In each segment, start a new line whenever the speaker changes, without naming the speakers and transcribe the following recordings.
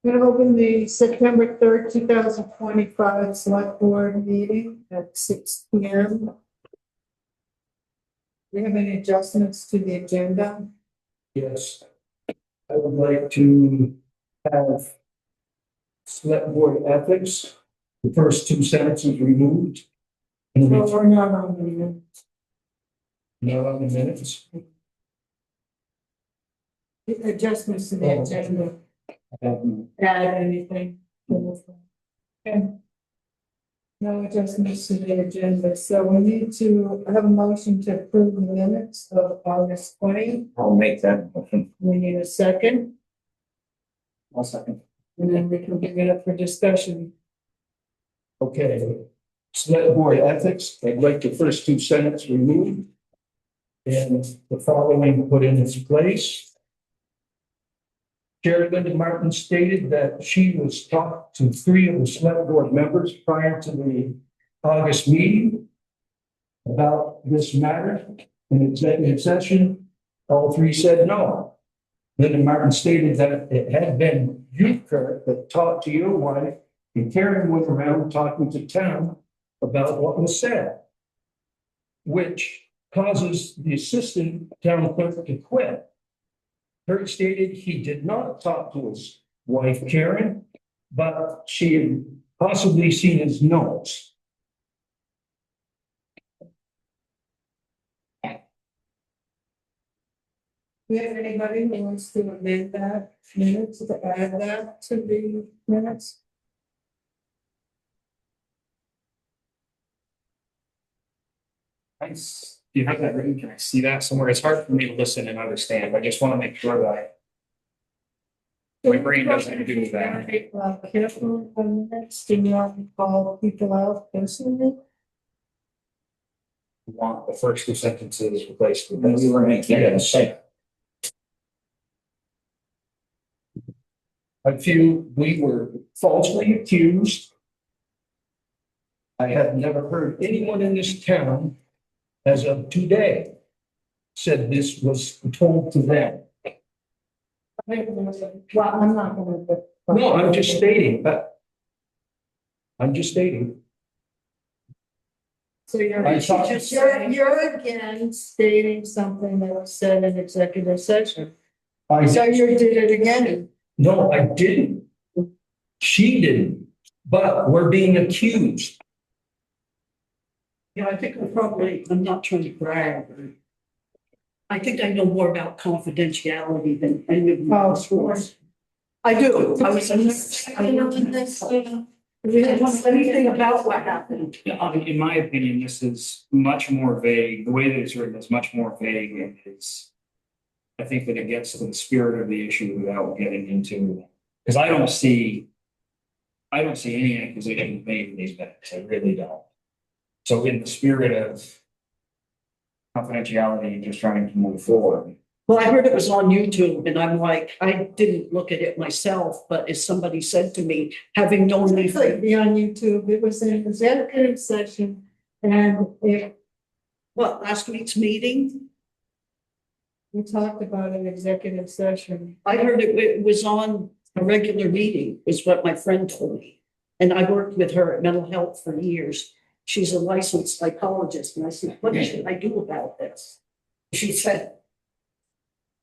We're gonna open the September 3rd, 2025 select board meeting at 6 p.m. Do we have any adjustments to the agenda?
Yes, I would like to have select board ethics, the first two sentences removed. And
Well,
it's
we're not on the minutes.
not on the minutes.
Adjustments to the agenda.
Um,
Add anything? Okay. No adjustments to the agenda, so we need to have a motion to approve the minutes of August 20.
I'll make that motion.
We need a second,
I'll second.
and then we can bring it up for discussion.
Okay, select board ethics, I'd like the first two sentences removed. And the following put in its place. Chair Linda Martin stated that she was talked to three of the select board members prior to the August meeting about this matter in executive session. All three said no. Linda Martin stated that it had been you, Kurt, that talked to your wife, and Karen went around talking to town about what was said, which causes the assistant town clerk to quit. Kurt stated he did not talk to his wife Karen, but she had possibly seen his notes.
Do we have anybody who wants to amend that minutes, to add that to the minutes?
Do you have that written? Can I see that somewhere? It's hard for me to listen and understand. I just want to make sure that my brain doesn't do that.
Careful on minutes, do not call people out personally.
I want the first two sentences replaced with
And
this.
we were making a mistake. I feel we were falsely accused. I have never heard anyone in this town, as of today, said this was told to them.
Well, I'm not gonna.
No, I'm just stating.
So you're,
I thought-
you're again stating something that was said in executive session. So
I,
you did it again.
no, I didn't. She didn't, but we're being accused.
Yeah, I think I'm not trying to brag. I think I know more about confidentiality than any of you.
Oh, of course.
I do. I was a nurse. I don't know anything about what happened.
In my opinion, this is much more vague. The way that it's written is much more vague and it's, I think that it gets to the spirit of the issue without getting into, because I don't see any accusations made in these minutes. I really don't. So in the spirit of confidentiality and just trying to move forward.
Well, I heard it was on YouTube and I'm like, I didn't look at it myself, but as somebody said to me, having known me.
It's like be on YouTube, it was an executive session and it,
What, last week's meeting?
we talked about an executive session.
I heard it was on a regular meeting, is what my friend told me. And I worked with her at mental health for years. She's a licensed psychologist. And I said, what should I do about this? She said,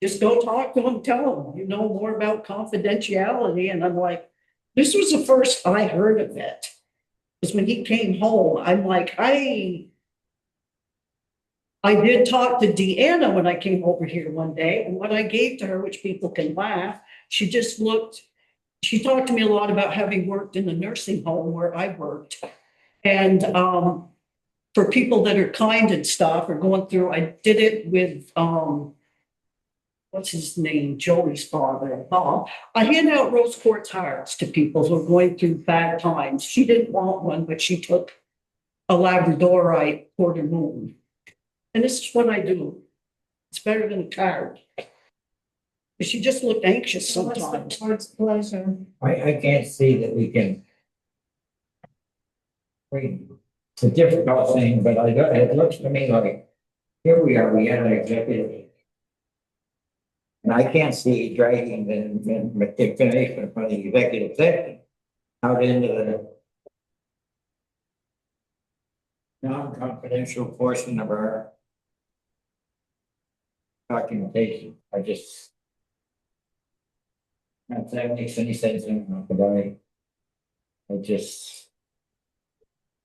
just go talk to him, tell him, you know more about confidentiality. And I'm like, this was the first I heard of it. Because when he came home, I'm like, I did talk to Deanna when I came over here one day, and what I gave to her, which people can laugh, she talked to me a lot about having worked in the nursing home where I worked. And for people that are kind and stuff or going through, I did it with, what's his name, Joey's father, Bob. I hand out rose quartz hearts to people who are going through bad times. She didn't want one, but she took a Labradorite quarter moon. And this is what I do. It's better than a card. She just looked anxious sometimes.
It's pleasure.
I can't see that we can. It's a difficult thing, but it looks to me like, here we are, we had an executive. And I can't see dragging the information from the executive session out into the non-confidential portion of our documentation. I just, not that makes any sense, but I just,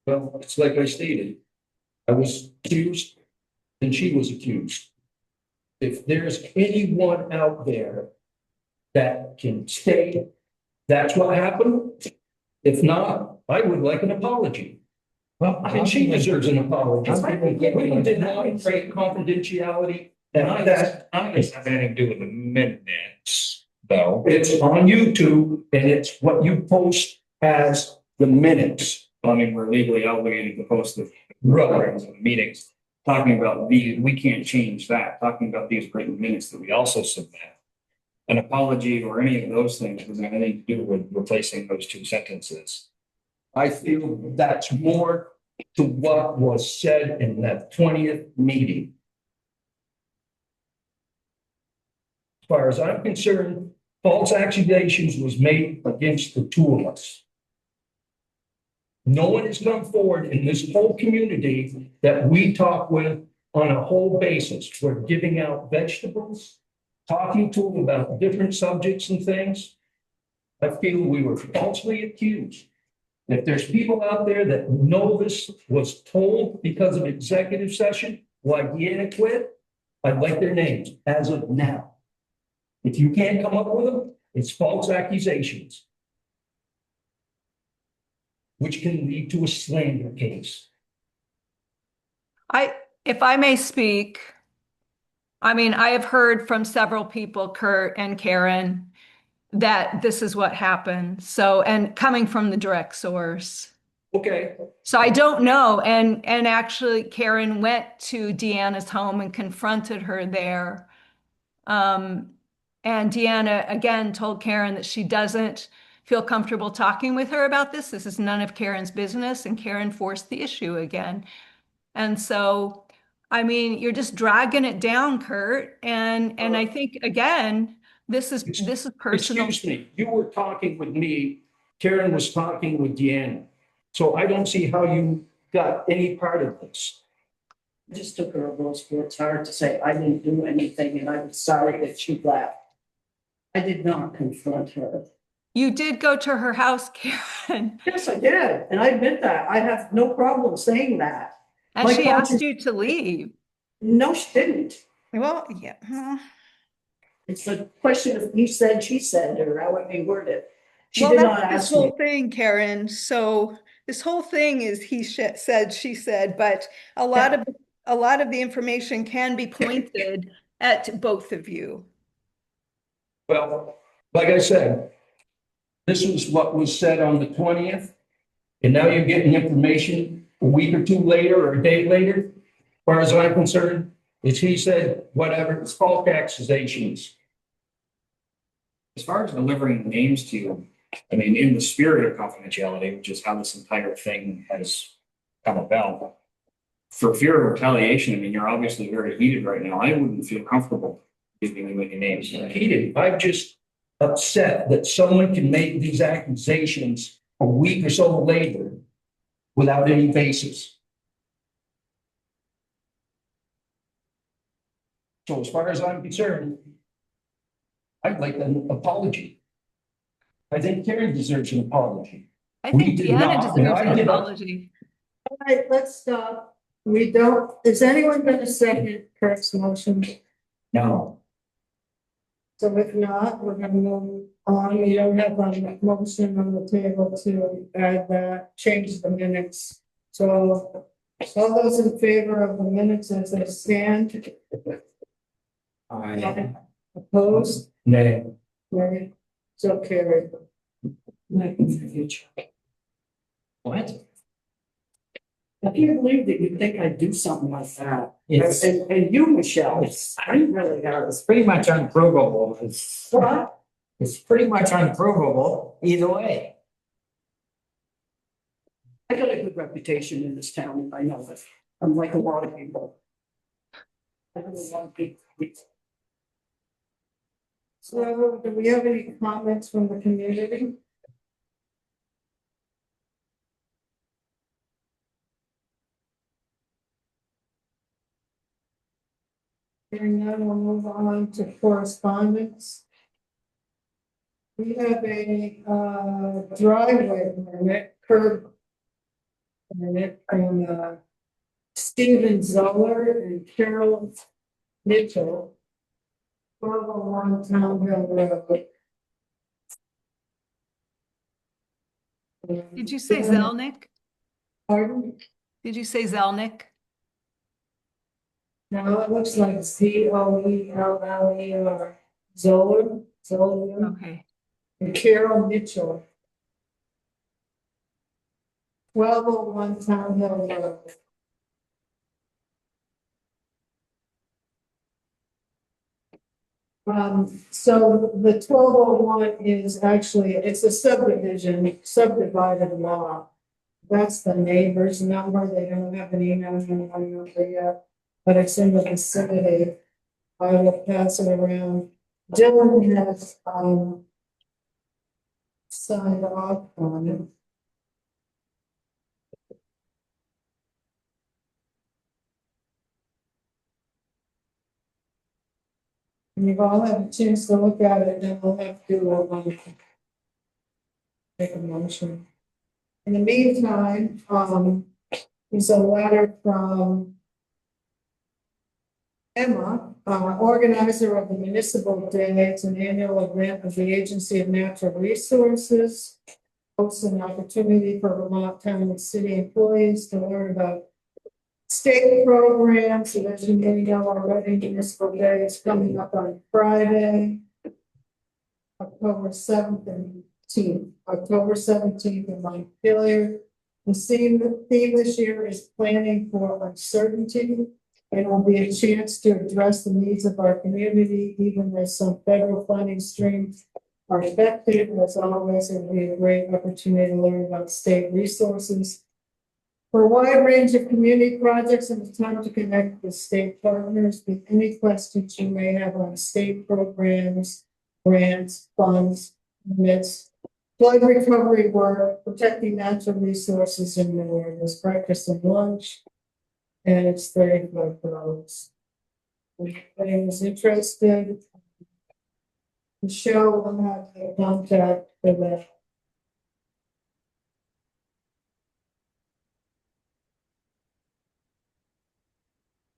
Well, it's like I stated, I was accused and she was accused. If there's anyone out there that can state that's what happened, if not, I would like an apology.
well,
And she deserves an apology. We did not break confidentiality and that
I guess have anything to do with the minutes, though.
it's on YouTube and it's what you post as the minutes.
I mean, we're legally obligated to post the
Right.
programs and the meetings. Talking about we can't change that. Talking about these written minutes that we also submit. An apology or any of those things doesn't have anything to do with replacing those two sentences.
I feel that's more to what was said in that 20th meeting. As far as I'm concerned, false accusations was made against the two of us. No one has come forward in this whole community that we talk with on a whole basis. We're giving out vegetables, talking to them about different subjects and things. I feel we were falsely accused. If there's people out there that know this was told because of executive session, why Deanna quit, I'd like their names as of now. If you can't come up with them, it's false accusations, which can lead to a slander case.
If I may speak, I mean, I have heard from several people, Kurt and Karen, that this is what happened. So, and coming from the direct source.
Okay,
So I don't know. And actually Karen went to Deanna's home and confronted her there. And Deanna again told Karen that she doesn't feel comfortable talking with her about this. This is none of Karen's business. And Karen forced the issue again. And so, I mean, you're just dragging it down, Kurt. And I think again, this is personal.
excuse me, you were talking with me, Karen was talking with Deanna. So I don't see how you got any part of this.
I just took her rose for it's hard to say I didn't do anything and I'm sorry that she left. I did not confront her.
You did go to her house, Karen,
Yes, I did, and I admit that. I have no problem saying that.
and
My
she asked
conscience-
you to leave.
No, she didn't.
Well, yeah.
It's a question of he said, she said, or however you word it. She
Well,
did not
that's this
ask me.
whole thing, Karen. So this whole thing is said, she said, but a lot of the information can be pointed at both of you.
Well, like I said, this is what was said on the 20th. And now you're getting information a week or two later or a day later. As far as I'm concerned, it's he said, whatever, it's false accusations.
As far as delivering names to you, I mean, in the spirit of confidentiality, which is how this entire thing has come about. For fear of retaliation, I mean, you're obviously very heated right now. I wouldn't feel comfortable giving you any names.
Heated, I'm just upset that someone can make these accusations a week or so later without any basis. So as far as I'm concerned, I'd like an apology. I think Karen deserves an apology.
I
We
think
did
Deanna
not, and
deserves
I
an
did not.
apology.
All right, let's stop. We don't, is anyone gonna second Kurt's motion?
no.
So if not, we're gonna move on. We don't have a motion on the table to add that, change the minutes. So all those in favor of the minutes as they stand, opposed?
Nay.
Right, so carried.
What?
I can't believe that you think I'd do something like that.
It's,
And you, Michelle, you really are.
it's pretty much unprovable.
What?
It's pretty much unprovable either way.
I got a good reputation in this town, and I know it. I'm like a lot of people. I know a lot of people.
So do we have any comments from the community? Hearing none, we'll move on to correspondence. We have a driveway permit, curb permit from Stephen Zoller and Carol Mitchell. 1201 Town Hill Road.
Did you say Zelnick?
Pardon?
Did you say Zelnick?
No, it looks like Zoller, Zoller,
Okay.
and Carol Mitchell. 1201 Town Hill Road. So the 1201 is actually, it's a subdivision, subdivided law. That's the neighbor's number. They don't have an email number yet, but it's in the vicinity. I will pass it around. Dylan has, signed off on it. And you've all had a chance to look at it, and we'll have to, make a motion. In the meantime, there's a letter from Emma, organizer of the Municipal Day. It's an annual event of the Agency of Natural Resources. Hosts an opportunity for Vermont town and city employees to learn about state programs. And as you may know already, Municipal Day is coming up on Friday, October 7th and 18th. October 17th in Montpelier. The theme this year is planning for uncertainty. It will be a chance to address the needs of our community, even as some federal funding streams are affected. As always, it will be a great opportunity to learn about state resources. For a wide range of community projects, and it's time to connect with state partners with any questions you may have on state programs, grants, funds, permits, flood recovery work, protecting natural resources, and more. There's breakfast and lunch, and it's $35. If anyone is interested, Michelle will have the contact for that.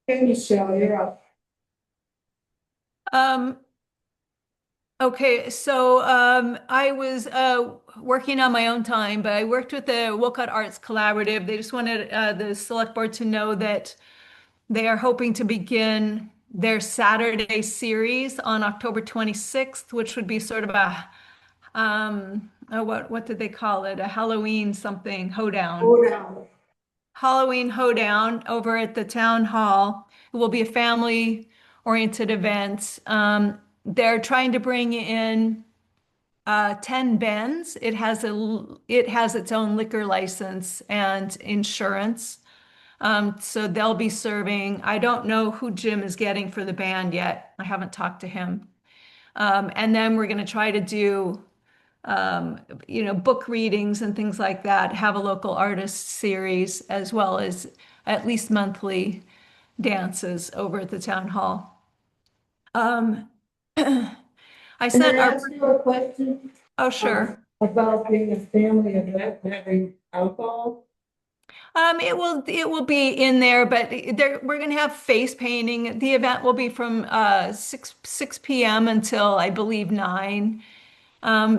Okay, Michelle, you're up.
Okay, so I was working on my own time, but I worked with the Wolcott Arts Collaborative. They just wanted the select board to know that they are hoping to begin their Saturday series on October 26th, which would be sort of a what did they call it? A Halloween something hoedown.
Go down.
Halloween hoedown over at the town hall. It will be a family-oriented event. They're trying to bring in 10 bands. It has its own liquor license and insurance. So they'll be serving. I don't know who Jim is getting for the band yet. I haven't talked to him. And then we're going to try to do book readings and things like that, have a local artist series, as well as at least monthly dances over at the town hall. I
Can I
sent our,
ask you a question?
oh, sure.
About being a family event, having alcohol?
It will be in there, but we're going to have face painting. The event will be from 6 p.m. until I believe 9.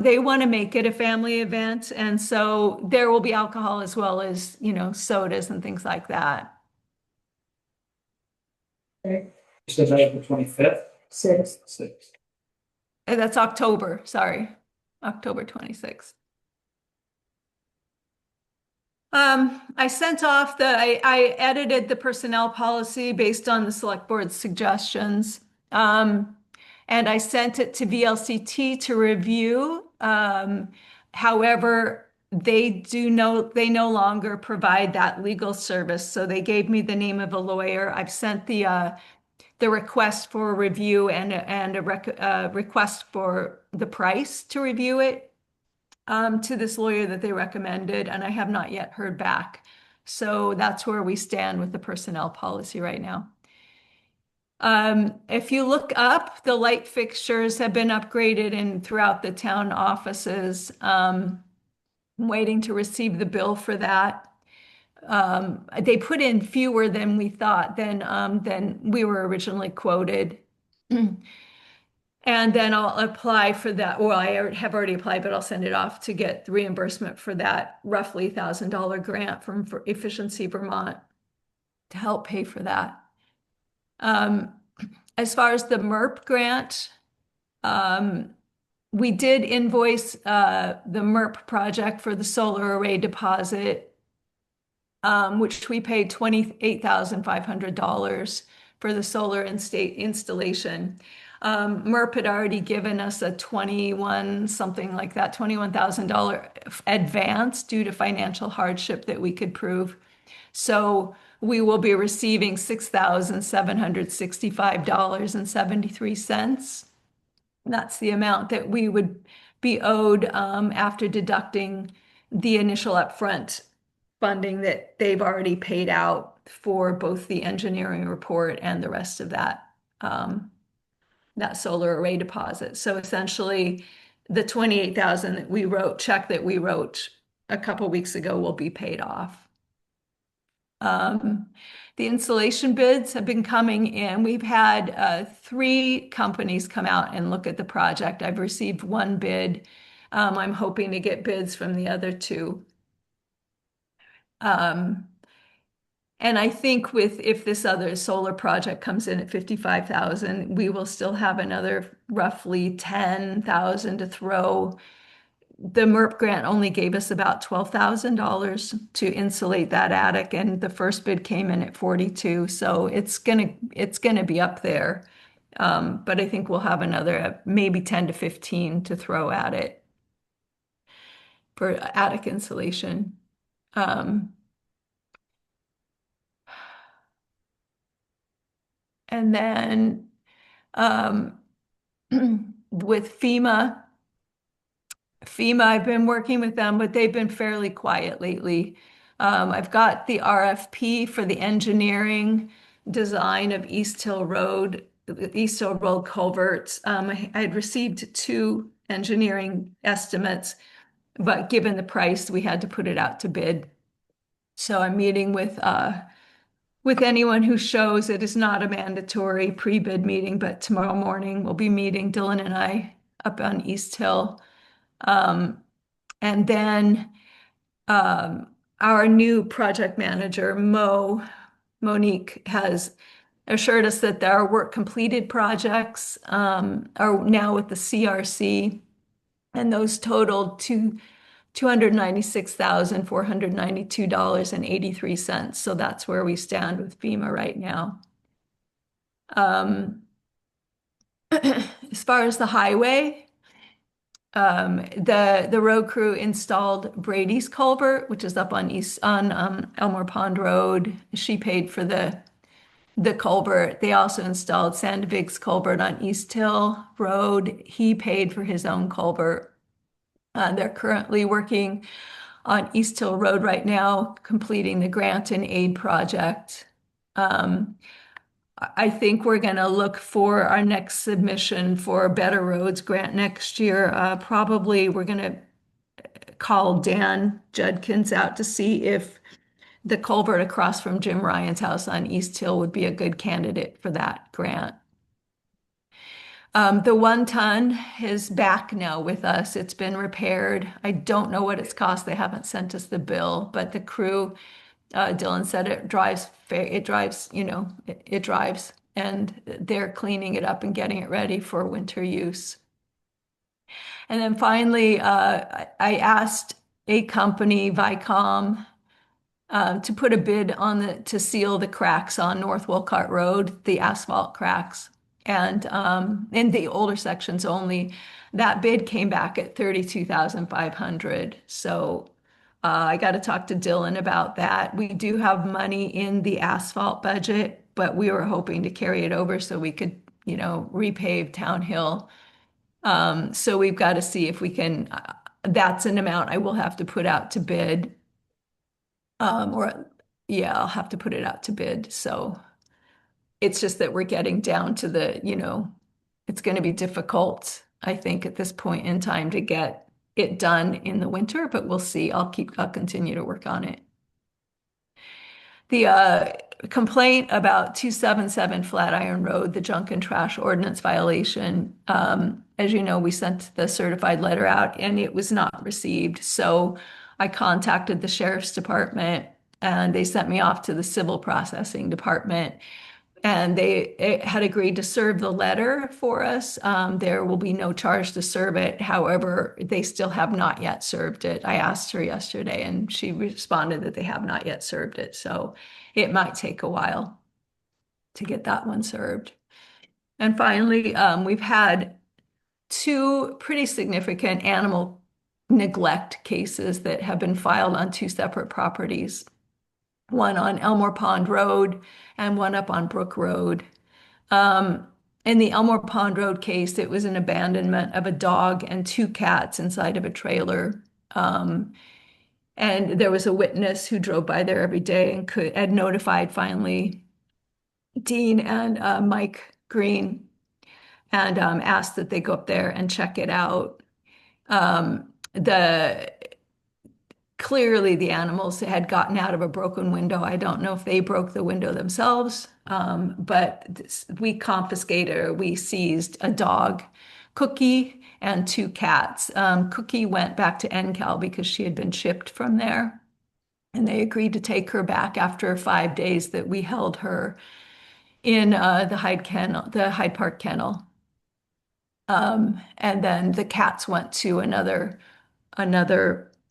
They want to make it a family event, and so there will be alcohol as well as, sodas and things like that.
Okay,
You said that the 25th?
6.
6th.
That's October, sorry, October 26th. I sent off I edited the personnel policy based on the select board's suggestions. And I sent it to VLCT to review. However, they no longer provide that legal service. So they gave me the name of a lawyer. I've sent the the request for a review and a request for the price to review it to this lawyer that they recommended, and I have not yet heard back. So that's where we stand with the personnel policy right now. If you look up, the light fixtures have been upgraded in throughout the town offices. I'm waiting to receive the bill for that. They put in fewer than we thought, than we were originally quoted. And then I'll apply for that. Well, I have already applied, but I'll send it off to get the reimbursement for that roughly $1,000 grant from Efficiency Vermont to help pay for that. As far as the MERP grant, we did invoice the MERP project for the solar array deposit, which we paid $28,500 for the solar installation. MERP had already given us a $21,000 advance due to financial hardship that we could prove. So we will be receiving $6,765.73. That's the amount that we would be owed after deducting the initial upfront funding that they've already paid out for both the engineering report and the rest of that solar array deposit. So essentially, the 28,000 that we wrote, check that we wrote a couple weeks ago, will be paid off. The installation bids have been coming in. We've had 3 companies come out and look at the project. I've received 1 bid. I'm hoping to get bids from the other 2. And I think if this other solar project comes in at 55,000, we will still have another roughly 10,000 to throw. The MERP grant only gave us about $12,000 to insulate that attic, and the first bid came in at 42. So it's gonna be up there. But I think we'll have another maybe 10 to 15 to throw at it for attic insulation. And then with FEMA, I've been working with them, but they've been fairly quiet lately. I've got the RFP for the engineering design of East Hill Road culverts. I had received 2 engineering estimates, but given the price, we had to put it out to bid. So I'm meeting with anyone who shows. It is not a mandatory pre-bid meeting, but tomorrow morning we'll be meeting, Dylan and I, up on East Hill. And then our new project manager, Monique, has assured us that our work completed projects are now with the CRC, and those totaled $296,492.83. So that's where we stand with FEMA right now. As far as the highway, the road crew installed Brady's culvert, which is up on Elmore Pond Road. She paid for the culvert. They also installed Sandvig's culvert on East Hill Road. He paid for his own culvert. They're currently working on East Hill Road right now, completing the grant and aid project. I think we're going to look for our next submission for Better Roads grant next year. Probably we're going to call Dan Judkins out to see if the culvert across from Jim Ryan's house on East Hill would be a good candidate for that grant. The 1 ton is back now with us. It's been repaired. I don't know what it's cost. They haven't sent us the bill, but the crew, Dylan said it drives, it drives, and they're cleaning it up and getting it ready for winter use. And then finally, I asked a company, Vicom, to put a bid on to seal the cracks on North Wolcott Road, the asphalt cracks. And in the older sections only, that bid came back at $32,500. So I got to talk to Dylan about that. We do have money in the asphalt budget, but we were hoping to carry it over so we could, repave Town Hill. So we've got to see if we can, that's an amount I will have to put out to bid. Or, yeah, I'll have to put it out to bid. So it's just that we're getting down to it's going to be difficult, I think, at this point in time to get it done in the winter, but we'll see. I'll continue to work on it. The complaint about 277 Flatiron Road, the junk and trash ordinance violation. As you know, we sent the certified letter out and it was not received. So I contacted the sheriff's department and they sent me off to the civil processing department. And they had agreed to serve the letter for us. There will be no charge to serve it. However, they still have not yet served it. I asked her yesterday and she responded that they have not yet served it. So it might take a while to get that one served. And finally, we've had two pretty significant animal neglect cases that have been filed on two separate properties. One on Elmore Pond Road and one up on Brook Road. In the Elmore Pond Road case, it was an abandonment of a dog and two cats inside of a trailer. And there was a witness who drove by there every day and had notified finally Dean and Mike Green and asked that they go up there and check it out. Clearly, the animals had gotten out of a broken window. I don't know if they broke the window themselves, but we seized a dog, Cookie, and two cats. Cookie went back to NCAL because she had been shipped from there. And they agreed to take her back after 5 days that we held her in the Hyde Park kennel. And then the cats went to another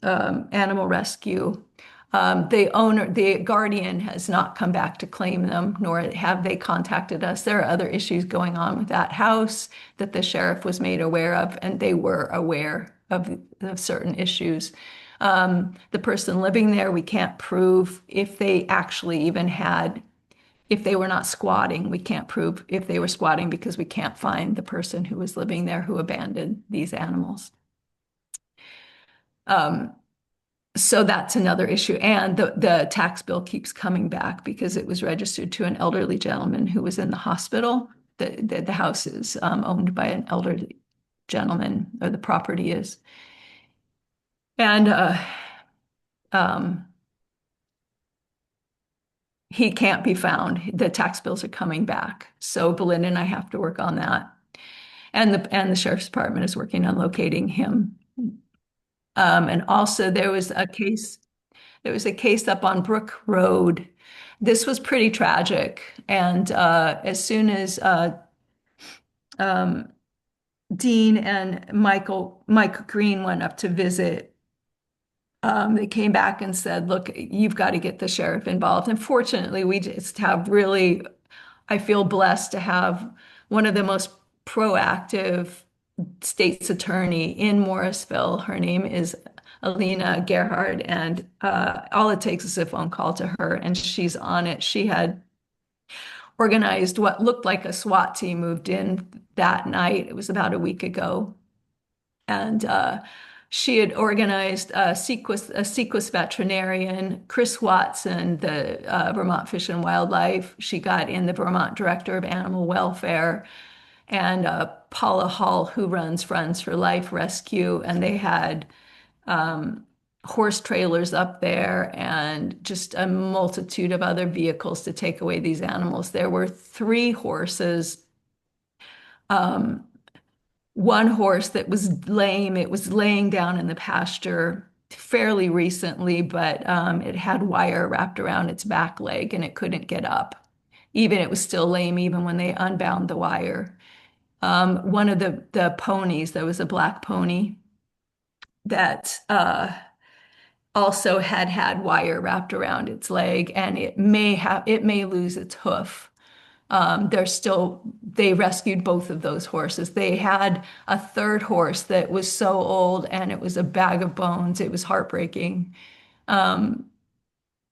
animal rescue. The guardian has not come back to claim them, nor have they contacted us. There are other issues going on with that house that the sheriff was made aware of, and they were aware of certain issues. The person living there, we can't prove if they actually even if they were not squatting. We can't prove if they were squatting because we can't find the person who was living there who abandoned these animals. So that's another issue. And the tax bill keeps coming back because it was registered to an elderly gentleman who was in the hospital. The house is owned by an elderly gentleman, or the property is. And he can't be found. The tax bills are coming back. So Belinda and I have to work on that. And the sheriff's department is working on locating him. And also there was a case up on Brook Road. This was pretty tragic. And as soon as Dean and Mike Green went up to visit, they came back and said, look, you've got to get the sheriff involved. And fortunately, we just have I feel blessed to have one of the most proactive state's attorney in Morrisville. Her name is Alina Gerhard, and all it takes is a phone call to her, and she's on it. She had organized what looked like a SWAT team moved in that night. It was about a week ago. And she had organized a Sequest veterinarian, Chris Watson, the Vermont Fish and Wildlife. She got in the Vermont Director of Animal Welfare, and Paula Hall, who runs Friends for Life Rescue. And they had horse trailers up there and just a multitude of other vehicles to take away these animals. There were 3 horses. One horse that was lame, it was laying down in the pasture fairly recently, but it had wire wrapped around its back leg and it couldn't get up. It was still lame even when they unbound the wire. One of the ponies, there was a black pony that also had wire wrapped around its leg, and it may lose its hoof. They rescued both of those horses. They had a third horse that was so old and it was a bag of bones. It was heartbreaking.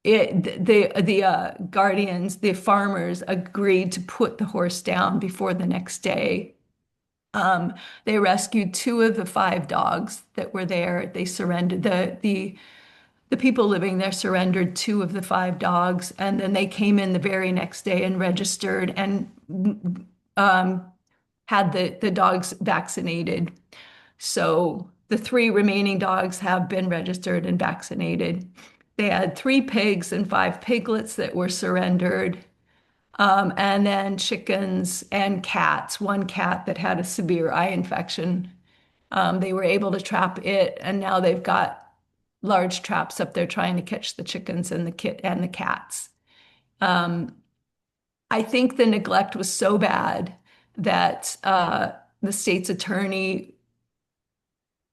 the guardians, the farmers agreed to put the horse down before the next day. They rescued 2 of the 5 dogs that were there. They surrendered the people living there surrendered 2 of the 5 dogs, and then they came in the very next day and registered and had the dogs vaccinated. So the 3 remaining dogs have been registered and vaccinated. They had 3 pigs and 5 piglets that were surrendered. And then chickens and cats, 1 cat that had a severe eye infection. They were able to trap it, and now they've got large traps up there trying to catch the chickens and the cats. I think the neglect was so bad that the state's attorney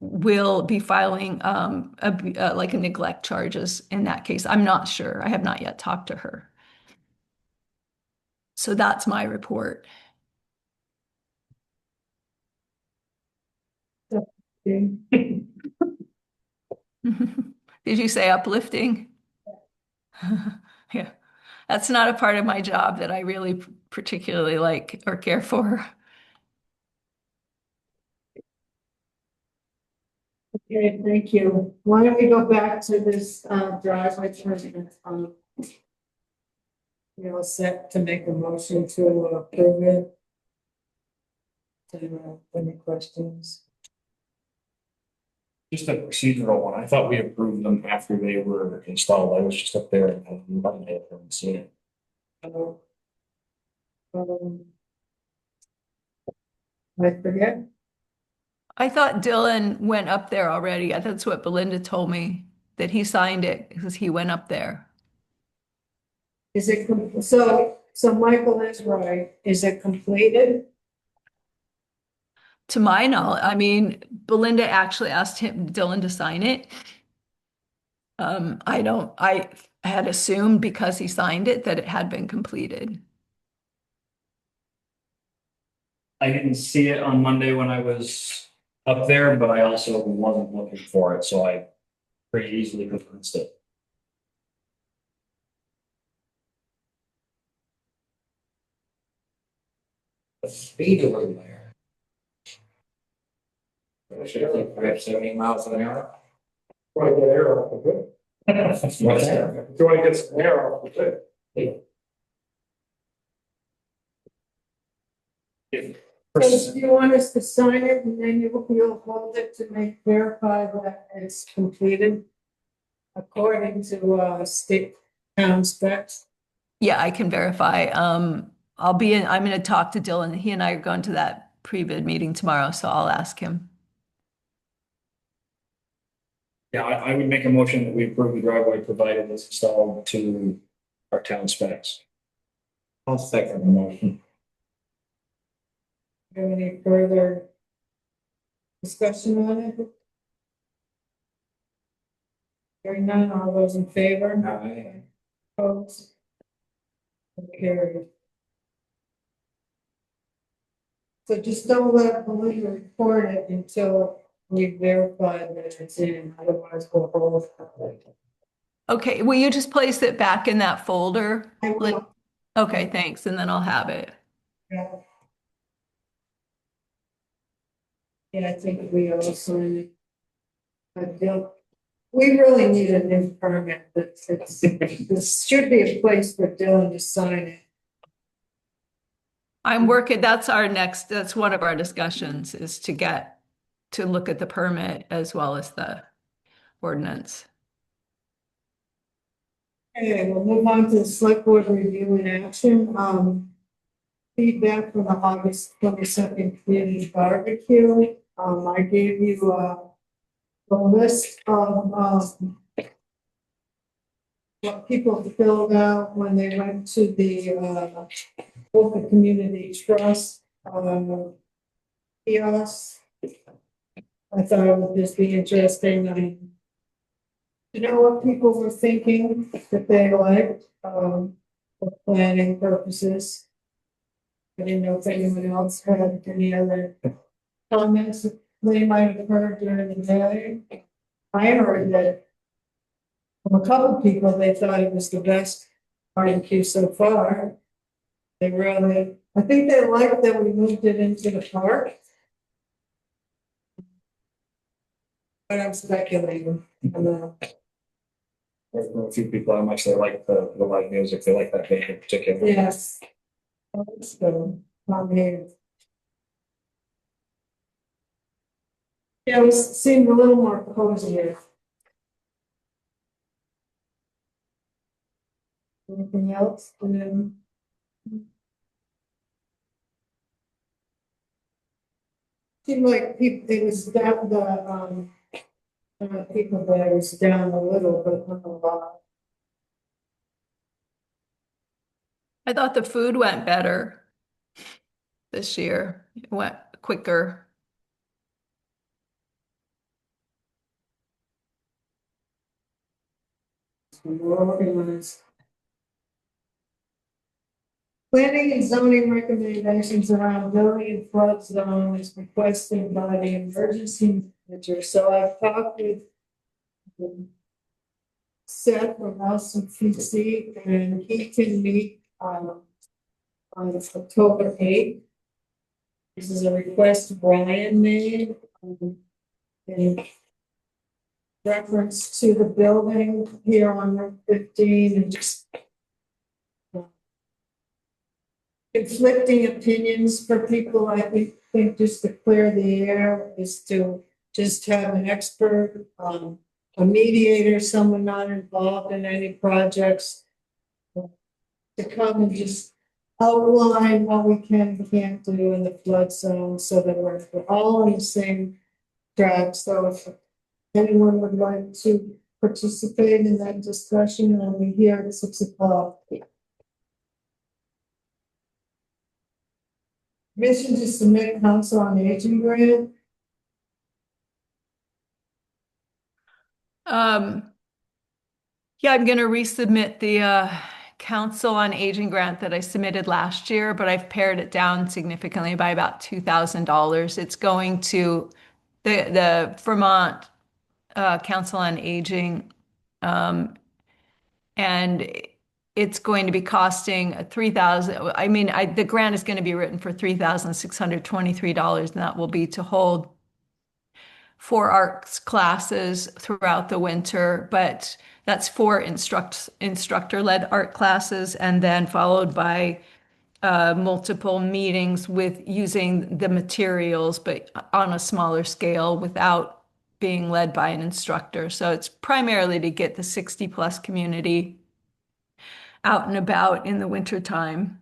will be filing like a neglect charges in that case. I'm not sure. I have not yet talked to her. So that's my report. Did you say uplifting? Yeah, that's not a part of my job that I really particularly like or care for.
Okay, thank you. Why don't we go back to this driveway permit? Set to make a motion to approve it. Any questions?
Just a procedural one. I thought we approved them after they were installed. I was just up there and Monday, I haven't seen it.
I forget.
I thought Dylan went up there already. That's what Belinda told me, that he signed it because he went up there.
Is it, so Michael is right. Is it completed?
To my knowledge, I mean, Belinda actually asked Dylan to sign it. I had assumed because he signed it that it had been completed.
I didn't see it on Monday when I was up there, but I also wasn't looking for it, so I pretty easily could have missed it.
The speed over there. Should I think perhaps 70 miles an hour?
Want to get air off the bit?
What's that?
You want to get some air off the bit?
So you want us to sign it and then you'll hold it to verify that it's completed according to state town specs?
Yeah, I can verify. I'm going to talk to Dylan. He and I are going to that pre-bid meeting tomorrow, so I'll ask him.
Yeah, I would make a motion that we approve the driveway provided it's installed to our town specs.
I'll second the motion.
Have any further discussion on it? Hearing none, all those in favor?
Aye.
Opposed? Carried. So just don't let Belinda report it until we verify that it's in, otherwise we'll hold it.
Okay, will you just place it back in that folder?
I will.
Okay, thanks, and then I'll have it.
Yeah. Yeah, I think we also need. We really need a new permit. This should be a place for Dylan to sign it.
I'm working, that's one of our discussions is to look at the permit as well as the ordinance.
Okay, we'll move on to the select board review and action. Feedback from the August 22nd community barbecue. I gave you a list of what people filled out when they went to the Wolcott Community Trust kiosk. I thought it would just be interesting. You know what people were thinking that they liked for planning purposes. I didn't know if anyone else had any other comments they might have heard during the day. I heard that From a couple of people, they thought it was the best barbecue so far. They really, I think they liked that we moved it into the park. But I'm speculating, I don't know.
There's a few people how much they like the live music, they like that band in particular.
Yes. So, I'm here. Yeah, it seemed a little more cozier. Anything else? Seemed like people, it was down people there was down a little, but not a lot.
I thought the food went better this year. It went quicker.
More organized. Planning and zoning recommendations around building and flood zone is requested by the emergency manager, so I've talked with Sept from LCPC, and he can meet, on October 8th. This is a request Brian made, in reference to the building here on Route 15 and just conflicting opinions for people. I think just to clear the air is to just have an expert, a mediator, someone not involved in any projects, to come and just outline what we can and can't do in the flood zone so that we're all on the same track. So if anyone would like to participate in that discussion, I'll be here at 6 o'clock. Mission to submit council on aging grant.
Yeah, I'm going to resubmit the Council on Aging grant that I submitted last year, but I've pared it down significantly by about $2,000. It's going to the Vermont Council on Aging, and it's going to be costing 3,000. I mean, the grant is going to be written for $3,623, and that will be to hold 4 arts classes throughout the winter, but that's 4 instructor-led art classes, and then followed by multiple meetings with using the materials, but on a smaller scale without being led by an instructor. So it's primarily to get the 60 plus community out and about in the wintertime.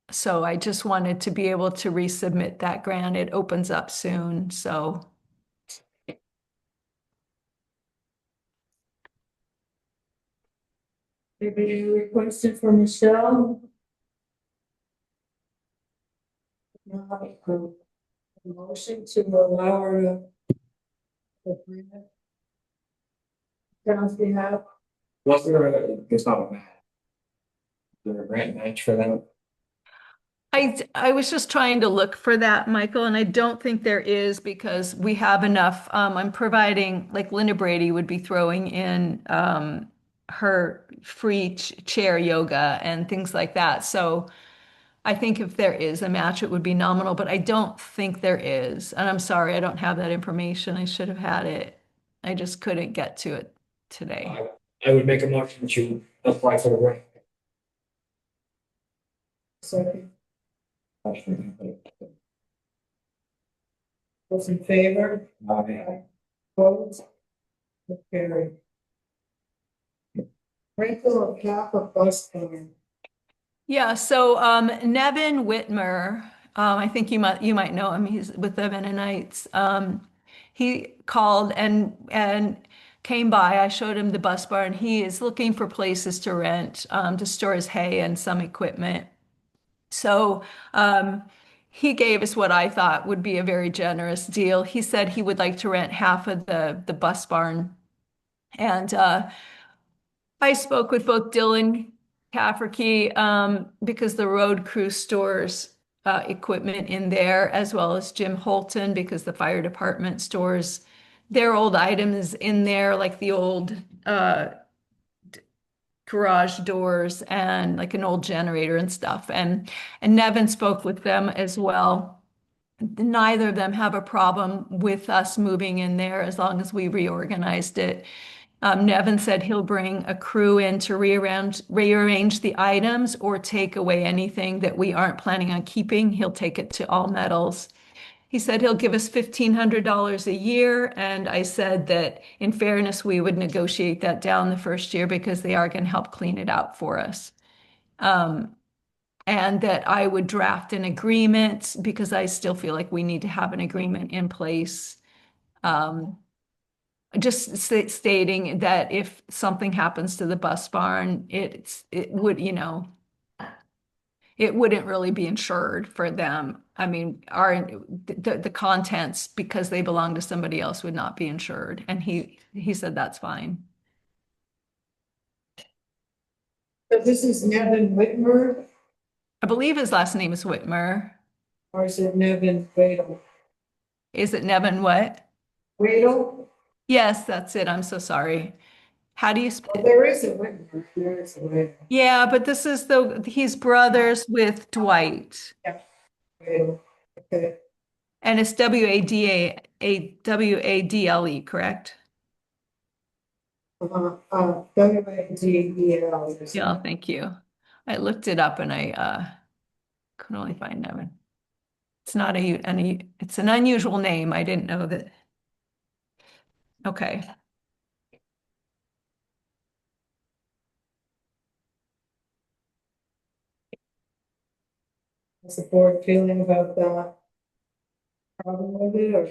So I just wanted to be able to resubmit that grant. It opens up soon, so.
Maybe a question for Michelle. Not a motion to allow her to. Sounds behalf.
Was there it's not a match. Is there a grant match for that?
I was just trying to look for that, Michael, and I don't think there is because we have enough. I'm providing, like Linda Brady would be throwing in her free chair yoga and things like that. So I think if there is a match, it would be nominal, but I don't think there is. And I'm sorry, I don't have that information. I should have had it. I just couldn't get to it today.
I would make a motion to apply for the grant.
Second, those in favor? Opposed? Carried. Rental of half a bus barn.
Yeah, so Nevin Whitmer, I think you might know him. He's with the Mennonites. He called and came by. I showed him the bus barn. He is looking for places to rent to store his hay and some equipment. So he gave us what I thought would be a very generous deal. He said he would like to rent half of the bus barn, and I spoke with both Dylan Cafferkey, because the road crew stores equipment in there, as well as Jim Holton because the fire department stores their old items in there, like the old garage doors and like an old generator and stuff. And Nevin spoke with them as well. Neither of them have a problem with us moving in there as long as we reorganized it. Nevin said he'll bring a crew in to rearrange the items or take away anything that we aren't planning on keeping. He'll take it to All Metals. He said he'll give us $1,500 a year, and I said that in fairness, we would negotiate that down the first year because they are going to help clean it out for us. And that I would draft an agreement because I still feel like we need to have an agreement in place. Just stating that if something happens to the bus barn, it would, it wouldn't really be insured for them. I mean, the contents, because they belong to somebody else, would not be insured. And he said that's fine.
So this is Nevin Whitmer,
I believe his last name is Whitmer.
or is it Nevin Wadle?
Is it Nevin what?
Wadle?
Yes, that's it. I'm so sorry. How do you
Well,
spell?
there is a Whitmer, there is a Wadle.
Yeah, but this is he's brothers with Dwight.
Wadle. Okay,
And it's Wadle, correct?
WADEL.
Yeah, thank you. I looked it up and I couldn't only find Nevin. It's not it's an unusual name. I didn't know that. Okay.
What's the board feeling about that? Problem with it, or?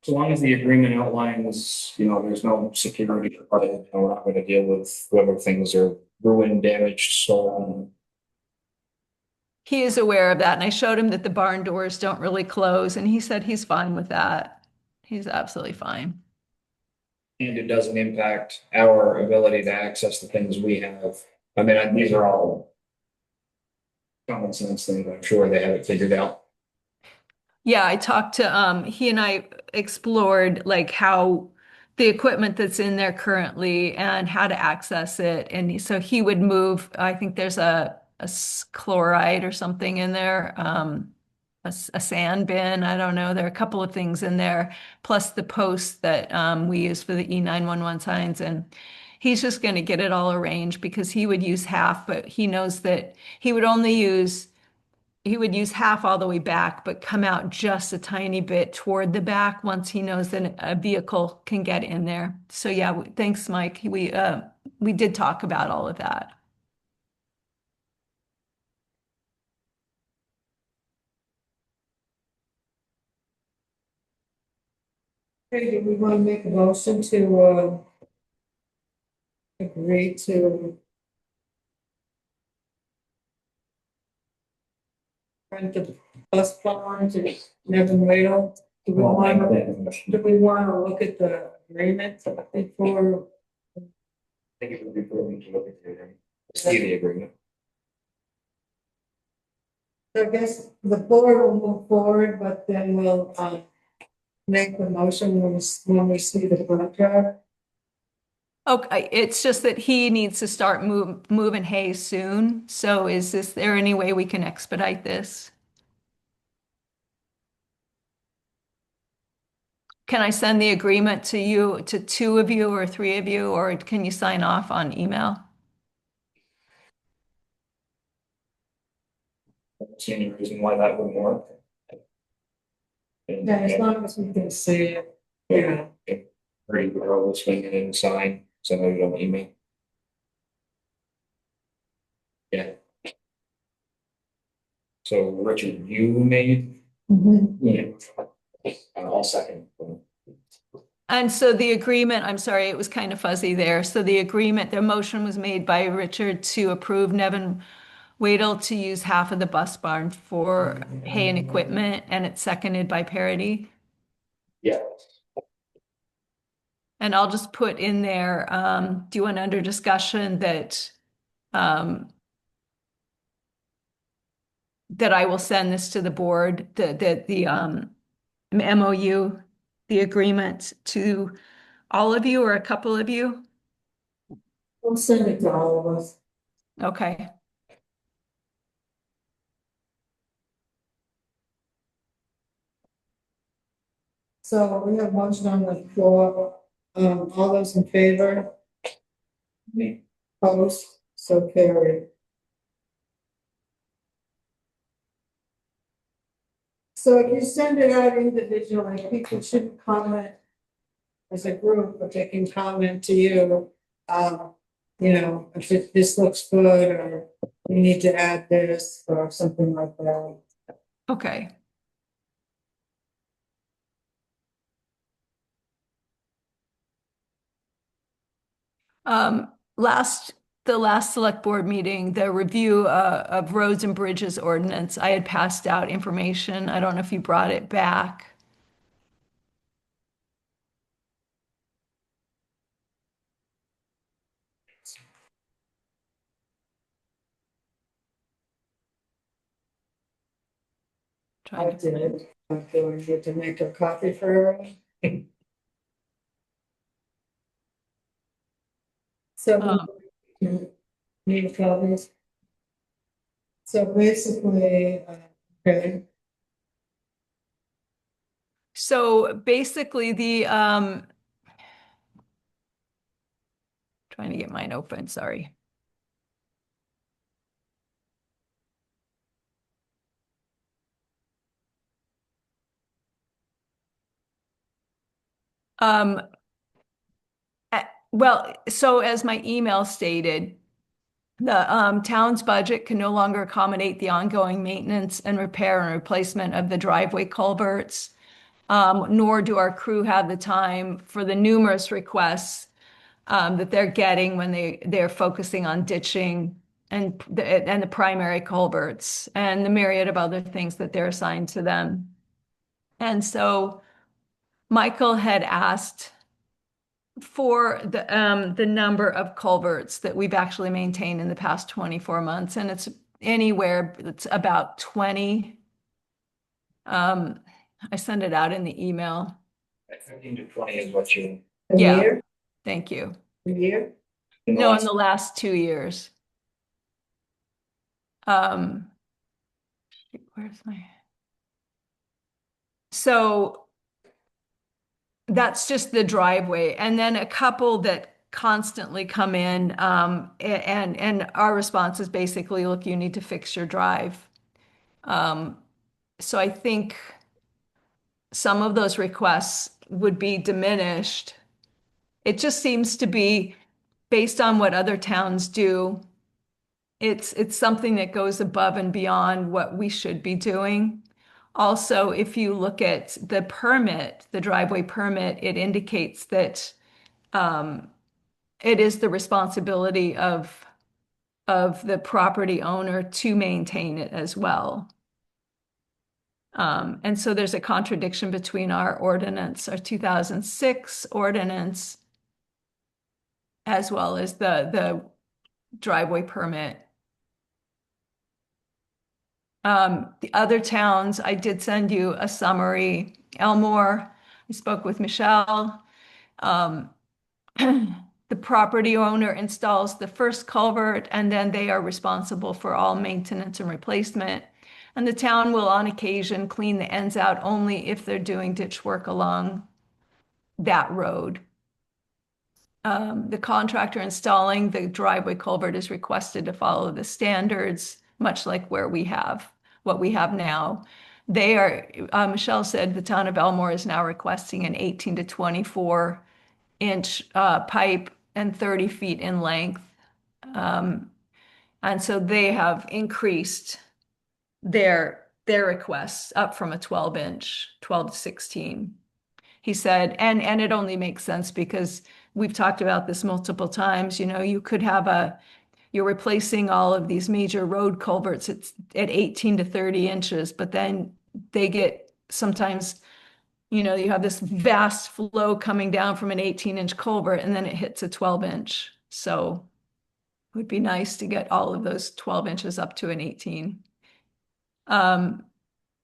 As long as the agreement outlines, there's no security required, we're not gonna deal with whether things are ruined, damaged, stolen.
He is aware of that, and I showed him that the barn doors don't really close, and he said he's fine with that. He's absolutely fine.
And it doesn't impact our ability to access the things we have. I mean, these are all common sense things. I'm sure they have it figured out.
Yeah, I talked to he and I explored like how the equipment that's in there currently and how to access it. And so he would move, I think there's a chloride or something in there, a sand bin. I don't know. There are a couple of things in there, plus the posts that we use for the E911 signs. And he's just going to get it all arranged because he would use half, but he knows that he would use half all the way back, but come out just a tiny bit toward the back once he knows that a vehicle can get in there. So yeah, thanks, Mike. We did talk about all of that.
Okay, do we want to make a motion to, agree to rent the bus barn to Nevin Wadle? Do we want to look at the agreement before?
I think it would be prudent to look at the agreement. See the agreement.
I guess the board will move forward, but then we'll, make the motion when we see the contract.
Okay, it's just that he needs to start moving hay soon. So is there any way we can expedite this? Can I send the agreement to you, to two of you or three of you, or can you sign off on email?
I don't see any reason why that wouldn't work.
Yeah, as long as we can see it. Yeah.
Ready to roll this thing in and sign, send it on email. Yeah. So Richard, you made, yeah, I'll second.
And so the agreement, I'm sorry, it was kind of fuzzy there. So the motion was made by Richard to approve Nevin Wadle to use half of the bus barn for hay and equipment, and it's seconded by Parity.
Yeah.
And I'll just put in there, do you want under discussion that that I will send this to the board, the MOU, the agreement to all of you or a couple of you?
We'll send it to all of us.
Okay.
So we have motion on the floor, all those in favor?
Me.
Opposed, so carried. So if you send it out individually, people shouldn't comment as a group, but they can comment to you. If this looks good, or you need to add this, or something like that.
Okay. The last select board meeting, the review of roads and bridges ordinance, I had passed out information. I don't know if you brought it back.
I
Trying to,
did. I feel we need to make a copy for everyone. So, need copies. So basically, okay,
so basically trying to get mine open, sorry. Um, well, so as my email stated, the town's budget can no longer accommodate the ongoing maintenance and repair and replacement of the driveway culverts, nor do our crew have the time for the numerous requests that they're getting when they're focusing on ditching and the primary culverts and the myriad of other things that they're assigned to them. And so Michael had asked for the number of culverts that we've actually maintained in the past 24 months, and it's about 20. I send it out in the email.
15 to 20 is what you.
a
Yeah.
year,
Thank you.
a year,
No, in the last 2 years. Where's my? So that's just the driveway, and then a couple that constantly come in, and our response is basically, look, you need to fix your drive. So I think some of those requests would be diminished. It just seems to be based on what other towns do. It's something that goes above and beyond what we should be doing. Also, if you look at the permit, the driveway permit, it indicates that it is the responsibility of the property owner to maintain it as well. And so there's a contradiction between our ordinance, our 2006 ordinance, as well as the driveway permit. The other towns, I did send you a summary. Elmore, I spoke with Michelle. The property owner installs the first culvert, and then they are responsible for all maintenance and replacement. And the town will on occasion clean the ends out only if they're doing ditch work along that road. The contractor installing the driveway culvert is requested to follow the standards, much like what we have now. Michelle said the town of Elmore is now requesting an 18 to 24 inch pipe and 30 feet in length. And so they have increased their requests up from a 12 to 16. He said, and it only makes sense because we've talked about this multiple times. You could have you're replacing all of these major road culverts at 18 to 30 inches, but then they get sometimes, you have this vast flow coming down from an 18-inch culvert and then it hits a 12-inch. So it would be nice to get all of those 12 inches up to an 18.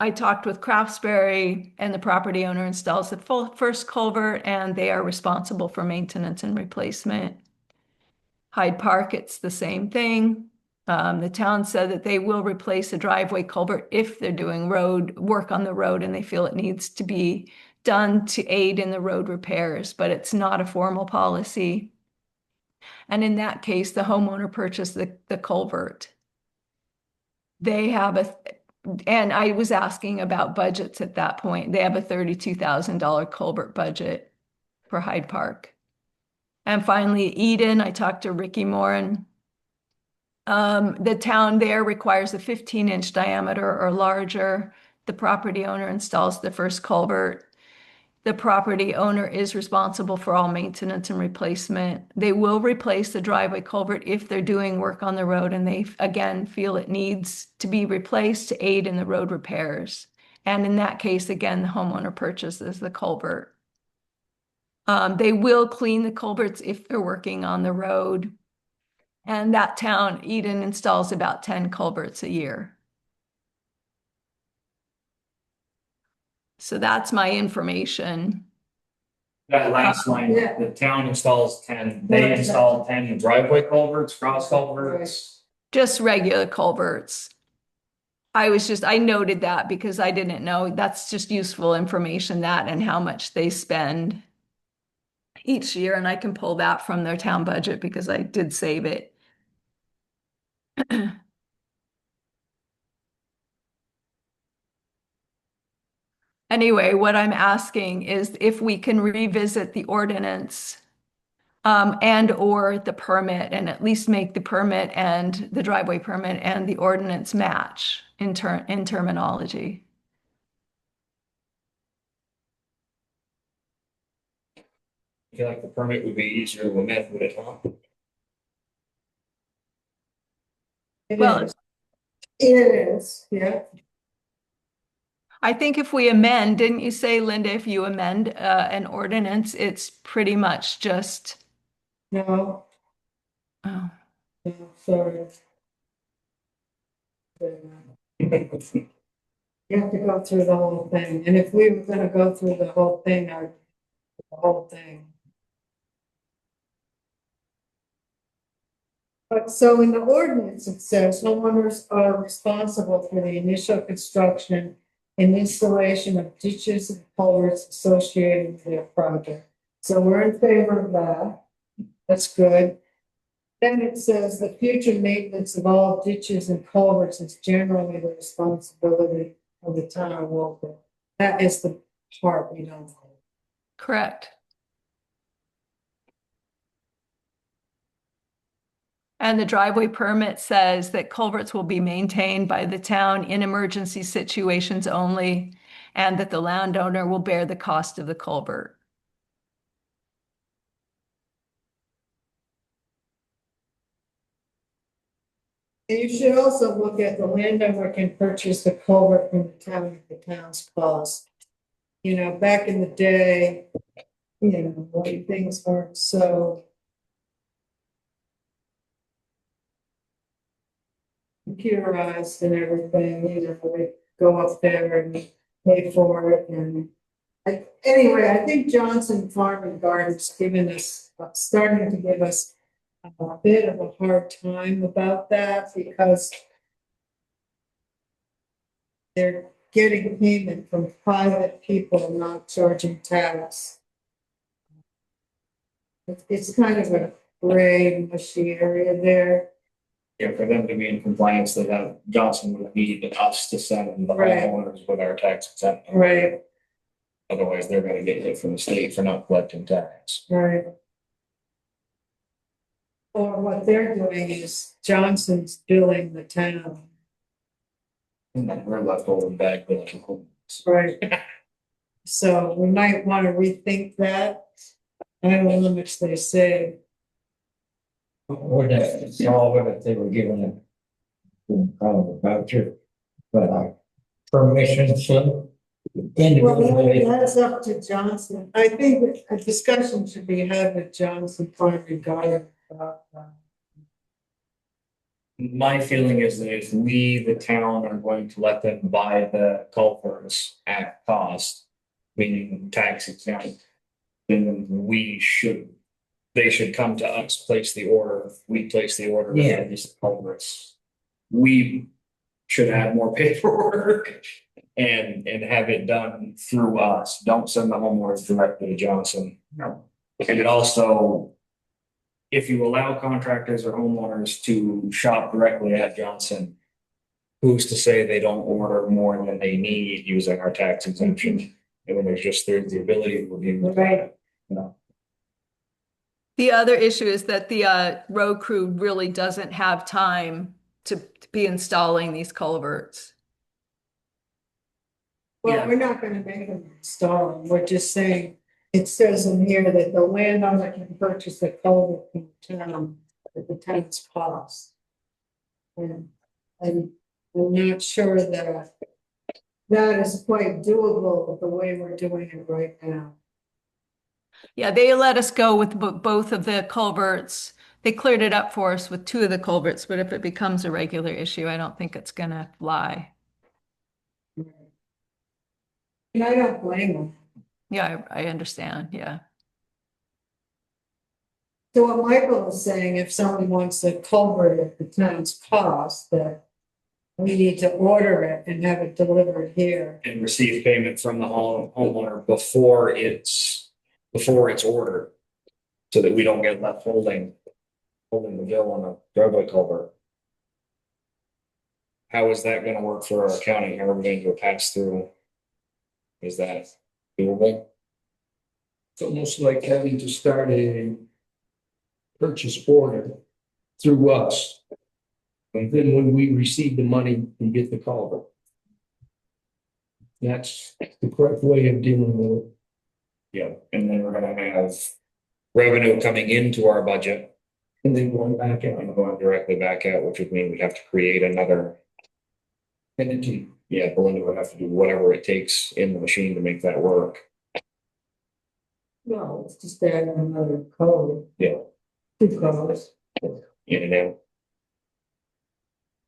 I talked with Craftsberry, and the property owner installs the first culvert, and they are responsible for maintenance and replacement. Hyde Park, it's the same thing. The town said that they will replace a driveway culvert if they're doing road work on the road and they feel it needs to be done to aid in the road repairs, but it's not a formal policy. And in that case, the homeowner purchased the culvert. They have and I was asking about budgets at that point. They have a $32,000 culvert budget for Hyde Park. And finally, Eden, I talked to Ricky Moran. The town there requires a 15-inch diameter or larger. The property owner installs the first culvert. The property owner is responsible for all maintenance and replacement. They will replace the driveway culvert if they're doing work on the road and they, again, feel it needs to be replaced to aid in the road repairs. And in that case, again, the homeowner purchases the culvert. They will clean the culverts if they're working on the road. And that town, Eden, installs about 10 culverts a year. So that's my information.
That last line,
Yeah.
the town installs 10, they install 10 driveway culverts, cross culverts.
Just regular culverts. I noted that because I didn't know. That's just useful information, that and how much they spend each year. And I can pull that from their town budget because I did save it. Anyway, what I'm asking is if we can revisit the ordinance and or the permit, and at least make the permit and the driveway permit and the ordinance match in terminology.
I feel like the permit would be easier to amend, would it not?
Well,
It is, yeah.
I think if we amend, didn't you say, Linda, if you amend an ordinance, it's pretty much just,
No,
oh,
no, sorry. You have to go through the whole thing, and if we were gonna go through the whole thing, the whole thing. But so in the ordinance, it says homeowners are responsible for the initial construction and installation of ditches and culverts associated with their project. So we're in favor of that. That's good. Then it says the future maintenance of all ditches and culverts is generally the responsibility of the town of Wolcott. That is the part we don't like.
correct. And the driveway permit says that culverts will be maintained by the town in emergency situations only, and that the landowner will bear the cost of the culvert.
And you should also look at the landowner can purchase the culvert from the town at the town's cost. You know, back in the day, you know, when things weren't so computerized and everything, you know, they go up there and pay for it. And anyway, I think Johnson Farm and Garden's given us, starting to give us a bit of a hard time about that because they're getting payment from private people, not charging tax. It's kind of a gray, mushy area there.
Yeah, for them to be in compliance, they have, Johnson would need us to send the
Right.
homeowners with our tax exempt.
Right,
Otherwise, they're gonna get hit from the state for not collecting tax.
right. Or what they're doing is Johnson's billing the town.
And then we're left over back with like,
Right. So we might want to rethink that. I don't know how much they say.
Or that, solve it if they were given a voucher, but permission slip. Individually,
Well, that's up to Johnson. I think a discussion should be had with Johnson Farm and Garden about
My feeling is that if we, the town, are going to let them buy the culverts at cost, meaning tax exempt, then they should come to us, place the order, we place the order.
Yeah.
for these culverts. We should have more paperwork and have it done through us. Don't send the homeowners directly to Johnson.
No.
And it also, if you allow contractors or homeowners to shop directly at Johnson, who's to say they don't order more than they need using our tax exemption? And when there's the ability to review.
Right.
You know,
The other issue is that the road crew really doesn't have time to be installing these culverts.
Well,
Yeah.
we're not gonna make them install them, we're just saying, it says in here that the landowner can purchase the culvert from the town at the town's cost. And I'm not sure that that is quite doable the way we're doing it right now.
Yeah, they let us go with both of the culverts. They cleared it up for us with two of the culverts, but if it becomes a regular issue, I don't think it's gonna fly.
And I don't blame them.
Yeah, I understand. Yeah.
So what Michael is saying, if someone wants a culvert at the town's cost, that we need to order it and have it delivered here.
and receive payment from the homeowner before it's ordered. So that we don't get left holding the bill on a driveway culvert. How is that gonna work for our accounting? How are we gonna do a pass through? Is that doable?
It's almost like having to start a purchase order through us. And then when we receive the money, we get the culvert. That's the correct way of dealing with it.
Yeah, and then we're gonna have revenue coming into our budget
And then going back out.
and going directly back out, which would mean we'd have to create another entity. Yeah, Belinda would have to do whatever it takes in the machine to make that work.
No, it's just adding another code.
Yeah.
Two codes.
In and out.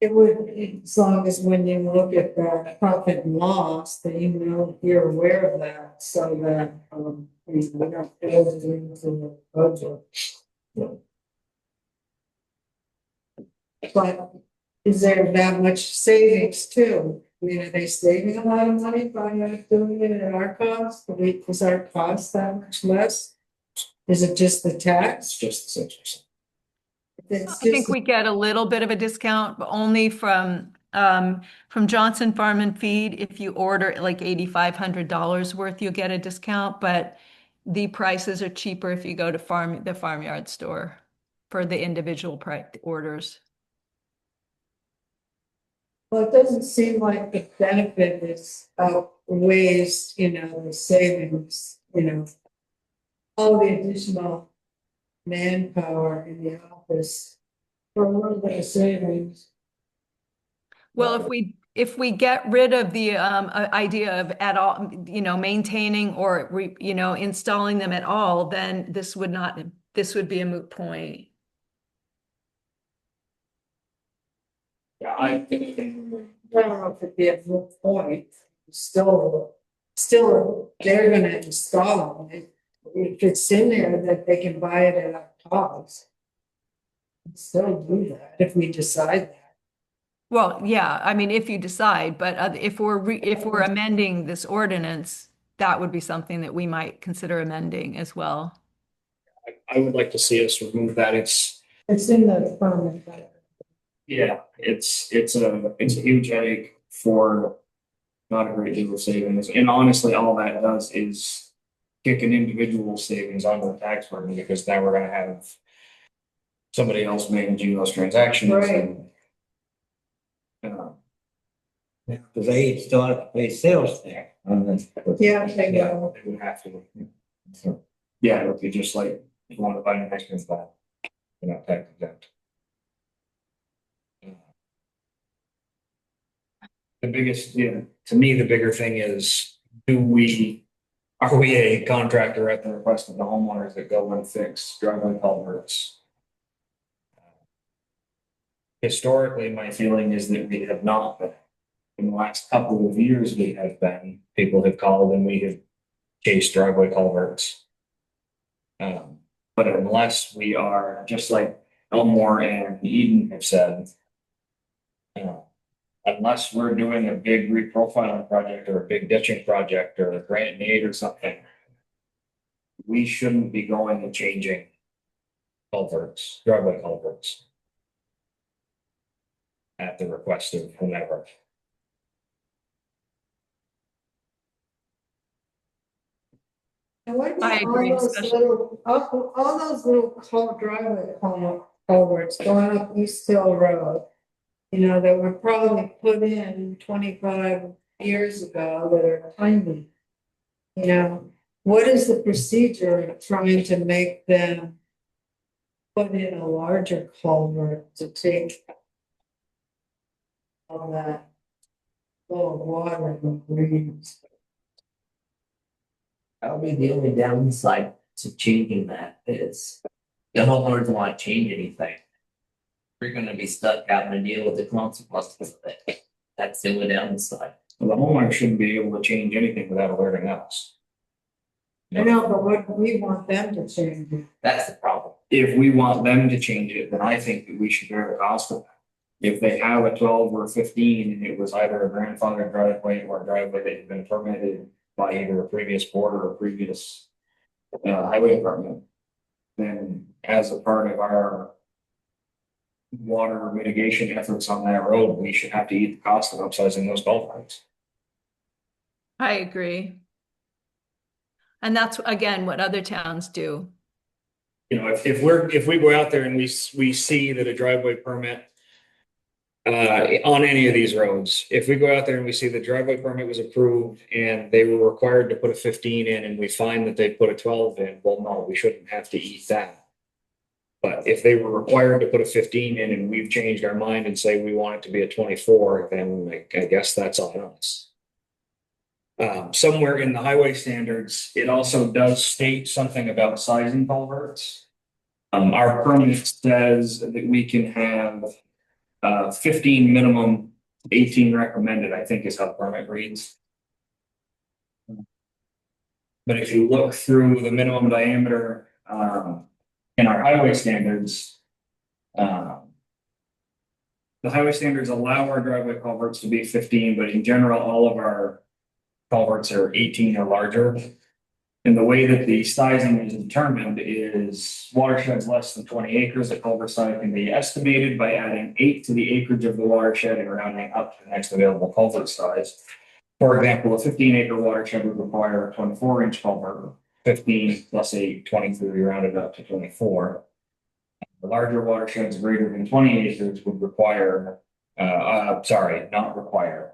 It would, as long as when you look at the profit and loss, that you know, you're aware of that, so that, we don't build it into the budget. But is there that much savings too? I mean, are they saving a lot of money by not doing it at our cost? Is our cost that much less? Is it just the
It's
tax?
just the 6%.
It's
I think
just,
we get a little bit of a discount, but only from Johnson Farm and Feed. If you order like $8,500 worth, you'll get a discount, but the prices are cheaper if you go to the farmyard store for the individual price orders.
well, it doesn't seem like the benefit is outweighs, the savings, all the additional manpower in the office for a little bit of savings.
Well, if we get rid of the idea of at all, maintaining or installing them at all, then this would be a moot point.
Yeah,
I don't know if it'd be a moot point. Still, they're gonna install it. If it's in there that they can buy it at a cost. Still do that if we decide that.
Well, yeah, I mean, if you decide, but if we're amending this ordinance, that would be something that we might consider amending as well.
I would like to see us remove that.
It's in the permit.
It's a huge headache for not a great deal of savings. And honestly, all that does is kick an individual savings onto the tax burden because now we're gonna have somebody else managing those transactions.
Right.
Because they still have to pay sales tax on this.
Yeah, they go.
They would have to. So, yeah, it would be just like if you want to buy an ice cream flat, you're not tax exempt. The biggest, to me, the bigger thing is, are we a contractor at the request of the homeowners that go and fix driveway culverts? historically, my feeling is that we have not been. In the last couple of years, we have been, people have called and we have chased driveway culverts. But unless we are, just like Elmore and Eden have said, unless we're doing a big reprofiling project or a big ditching project or a grant and aid or something, we shouldn't be going and changing culverts, driveway culverts at the request of whomever.
And what
I
about
agree,
all those
especially-
little, all those little driveway culverts going up East Hill Road? You know, that were probably put in 25 years ago that are tiny. You know, what is the procedure of trying to make them put in a larger culvert to take all that little water and breeze?
That would be the only downside to changing that is the homeowners don't want to change anything. We're gonna be stuck having to deal with the consequences of it. That's the only downside.
The homeowner shouldn't be able to change anything without alerting us.
I know, but what do we want them to change it?
That's the problem.
If we want them to change it, then I think that we should bear the cost of that. If they have a 12 or 15 and it was either a grandfather driveway or a driveway that had been permitted by either a previous board or a previous highway department, then as a part of our water mitigation efforts on that road, we should have to eat the cost of upsizing those culverts.
I agree. And that's, again, what other towns do.
You know, if we go out there and we see that a driveway permit on any of these roads, if we go out there and we see the driveway permit was approved and they were required to put a 15 in and we find that they put a 12 in, well, no, we shouldn't have to eat that. But if they were required to put a 15 in and we've changed our mind and say we want it to be a 24, then I guess that's on us. Somewhere in the highway standards, it also does state something about sizing culverts. Our permit says that we can have 15 minimum, 18 recommended, I think is how the permit reads. But if you look through the minimum diameter in our highway standards, the highway standards allow our driveway culverts to be 15, but in general, all of our culverts are 18 or larger. And the way that the sizing is determined is watersheds less than 20 acres, the culvert size can be estimated by adding 8 to the acreage of the watershed and rounding up to the next available culvert size. For example, a 15-acre watershed would require a 24-inch culvert, 15 plus 8, 23 rounded up to 24. The larger watersheds greater than 20 acres would require, not require.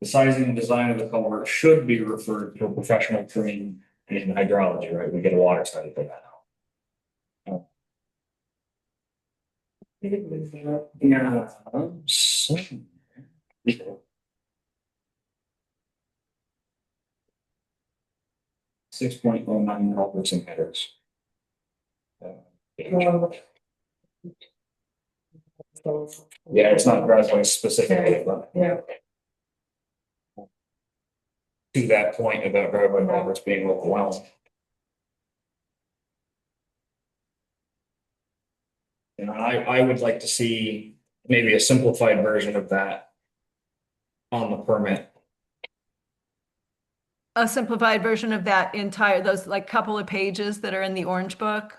The sizing and design of the culvert should be referred to a professional training in hydrology, right? We get a water study for that. Yeah. 6.09 culverts and headers. Yeah, it's not driveway specifically, but
Yeah,
to that point about driveway culverts being overwhelmed. You know, I would like to see maybe a simplified version of that on the permit.
A simplified version of that entire, those like couple of pages that are in the orange book.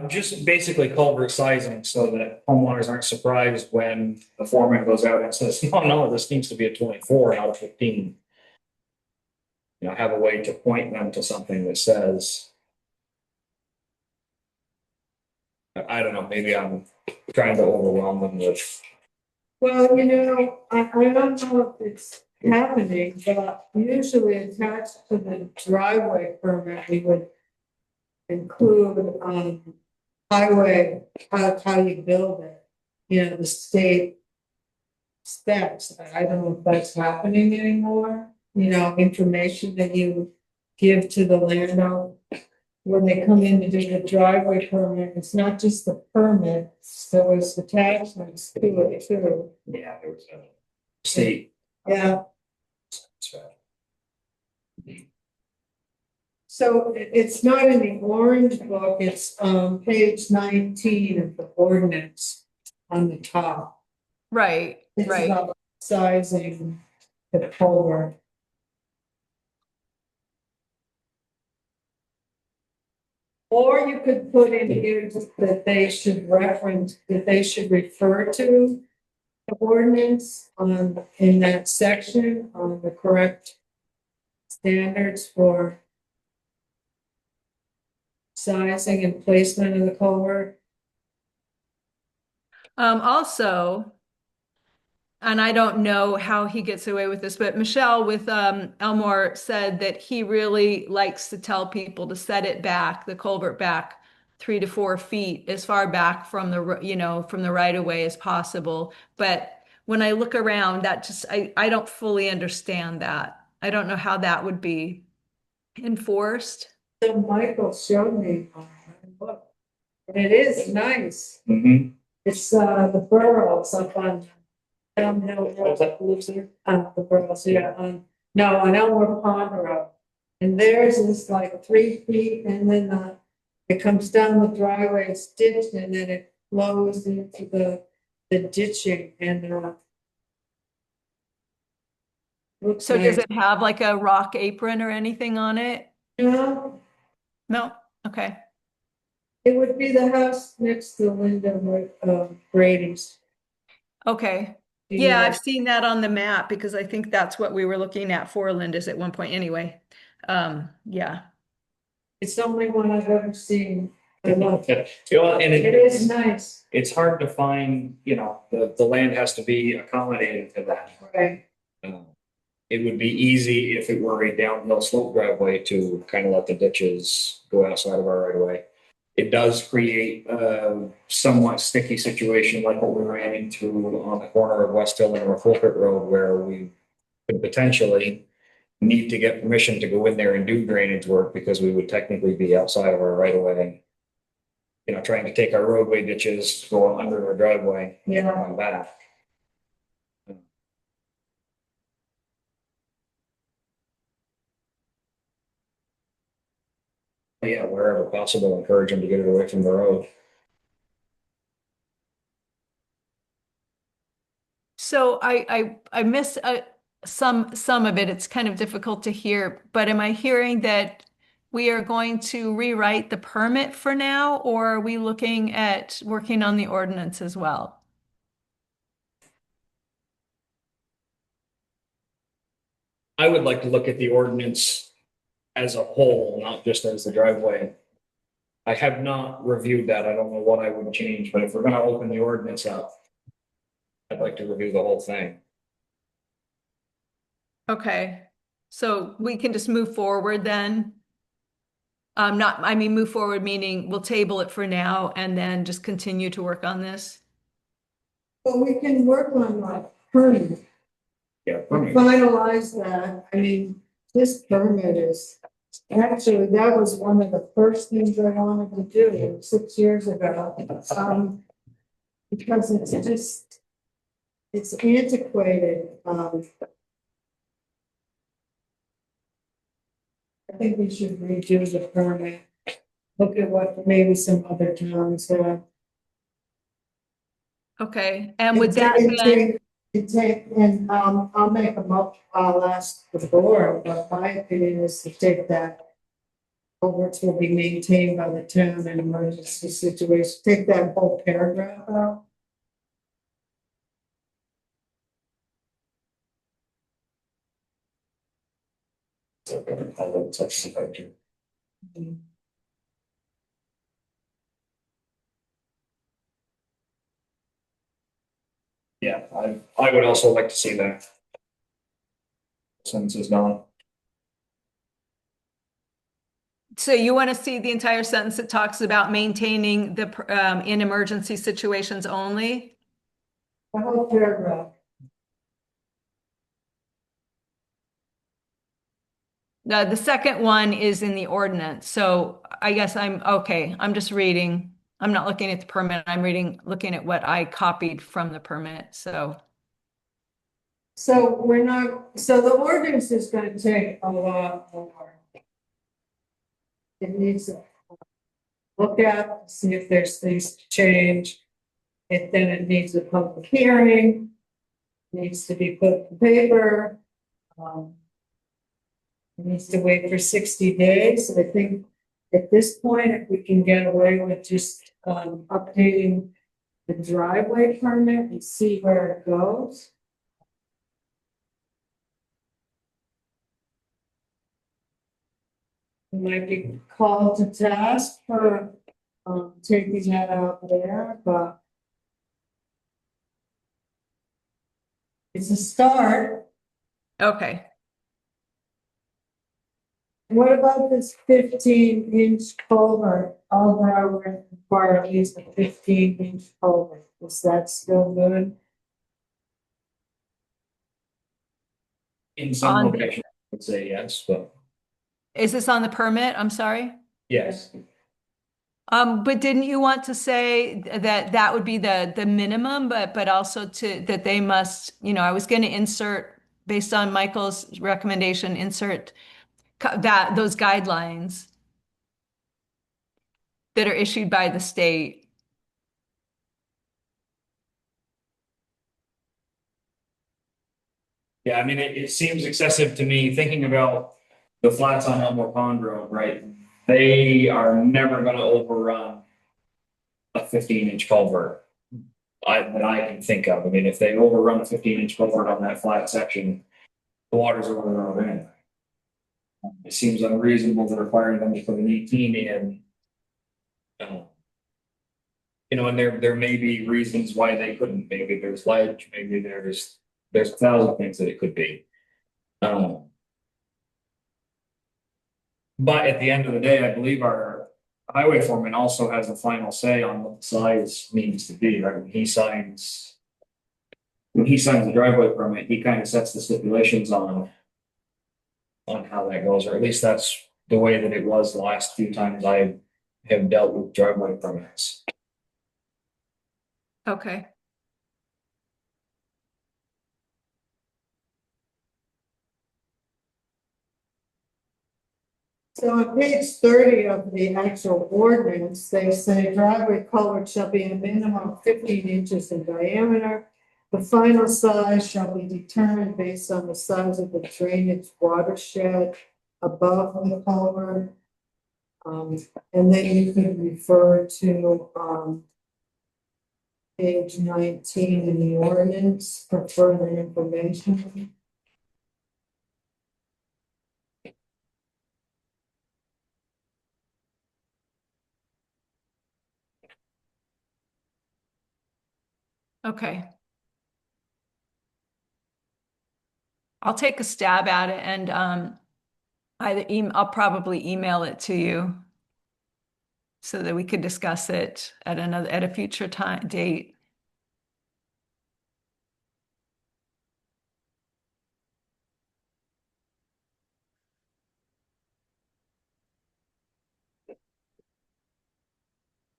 Just basically culvert sizing so that homeowners aren't surprised when the foreman goes out and says, no, this needs to be a 24 out of 15. You know, have a way to point them to something that says, I don't know, maybe I'm trying to overwhelm them with.
well, you know, I don't know if it's happening, but usually attached to the driveway permit, we would include, highway, how you build it, you know, the state specs. I don't know if that's happening anymore, you know, information that you give to the landowner. when they come in to do the driveway permit, it's not just the permit, there was attachments to it too.
Yeah, there was a state.
Yeah, so it's not in the orange book, it's page 19 of the ordinance on the top.
Right,
It's
right.
about sizing the culvert. Or you could put in here that they should reference, that they should refer to the ordinance on, in that section on the correct standards for sizing and placement of the culvert.
Also, and I don't know how he gets away with this, but Michelle with Elmore said that he really likes to tell people to set it back, the culvert back 3 to 4 feet as far back from from the right of way as possible. But when I look around, that just I don't fully understand that. I don't know how that would be enforced.
So Michael showed me, look, and it is nice.
Mm-hmm.
It's the burrows up on downhill.
What's that lives there?
The burrows, yeah, no, on Elmore Pond Road. And theirs is like 3 feet and then it comes down the driveway, it's ditched and then it flows into the ditching and looks
So does
nice.
it have like a rock apron or anything on it?
No,
No? Okay.
it would be the house next to Linda Brady's.
Okay.
You
Yeah,
know,
I've seen that on the map because I think that's what we were looking at for Linda's at one point anyway. Yeah.
it's the only one I've ever seen. I love it.
And
It is nice,
it's hard to find, the land has to be accommodated to that.
right?
It would be easy if it were a downhill slope driveway to kind of let the ditches go outside of our right of way. It does create a somewhat sticky situation like what we ran into on the corner of West Hill and Wolcott Road, where we could potentially need to get permission to go in there and do drainage work because we would technically be outside of our right of way. Trying to take our roadway ditches, go under our driveway,
Yeah.
on back. Yeah, wherever possible, encourage them to get it away from the road.
So I miss some of it. It's kind of difficult to hear, but am I hearing that we are going to rewrite the permit for now, or are we looking at working on the ordinance as well?
I would like to look at the ordinance as a whole, not just as the driveway. I have not reviewed that. I don't know what I would change, but if we're gonna open the ordinance up, I'd like to review the whole thing.
Okay, so we can just move forward then? Move forward meaning we'll table it for now and then just continue to work on this?
But we can work on that permit,
Yeah.
finalize that. I mean, this permit is, actually, that was one of the first things I wanted to do 6 years ago. Because it's antiquated. I think we should redo the permit. Look at what maybe some other towns have.
Okay, and would that then,
I'll make them up, I'll ask the board, but my opinion is to take that. Culverts will be maintained by the town in emergency situations, take that whole paragraph out.
Yeah, I would also like to see that. Sentence is gone.
so you want to see the entire sentence that talks about maintaining in emergency situations only?
The whole paragraph.
The second one is in the ordinance, so I guess okay, I'm just reading. I'm not looking at the permit, looking at what I copied from the permit, so.
So we're not, so the ordinance is gonna take a lot more. It needs to look at, see if there's things to change. Then it needs a public hearing, needs to be put in paper. It needs to wait for 60 days. I think at this point, if we can get away with just updating the driveway permit and see where it goes. We might be called to task for taking that out there, but it's a start.
Okay.
What about this 15-inch culvert? All drivers require at least a 15-inch culvert. Is that still good?
In some
On the-
locations, I would say yes, but
Is this on the permit? I'm sorry.
yes.
But didn't you want to say that that would be the minimum, but also that they must, I was going to insert, based on Michael's recommendation, insert those guidelines that are issued by the state.
Yeah, I mean, it seems excessive to me, thinking about the flats on Elmore Pond Road, right? They are never gonna overrun a 15-inch culvert. That I can think of. I mean, if they overrun a 15-inch culvert on that flat section, the water's over the road anyway. It seems unreasonable to require them to put an 18 in. And there may be reasons why they couldn't. Maybe there's ledge, maybe there's a thousand things that it could be. But at the end of the day, I believe our highway foreman also has the final say on what the size needs to be, right? When he signs the driveway permit, he kind of sets the stipulations on how that goes, or at least that's the way that it was the last few times I have dealt with driveway permits.
Okay.
So on page 30 of the actual ordinance, they say driveway culvert shall be a minimum of 15 inches in diameter. The final size shall be determined based on the size of the drainage watershed above the culvert. And then you can refer to page 19 in the ordinance for further information.
Okay. I'll take a stab at it and I'll probably email it to you so that we could discuss it at a future date.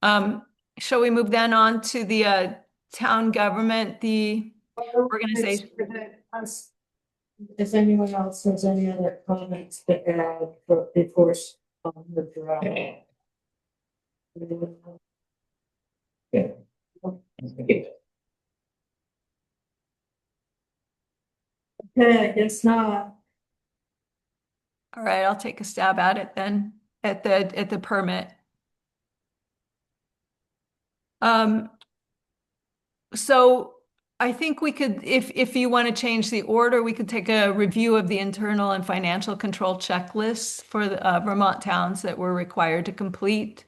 Shall we move then on to the town government, the organization?
If anyone else has any other comments to add before the draft? Okay, I guess not.
All right, I'll take a stab at it then, at the permit. So I think we could, if you want to change the order, we could take a review of the internal and financial control checklists for the Vermont towns that we're required to complete.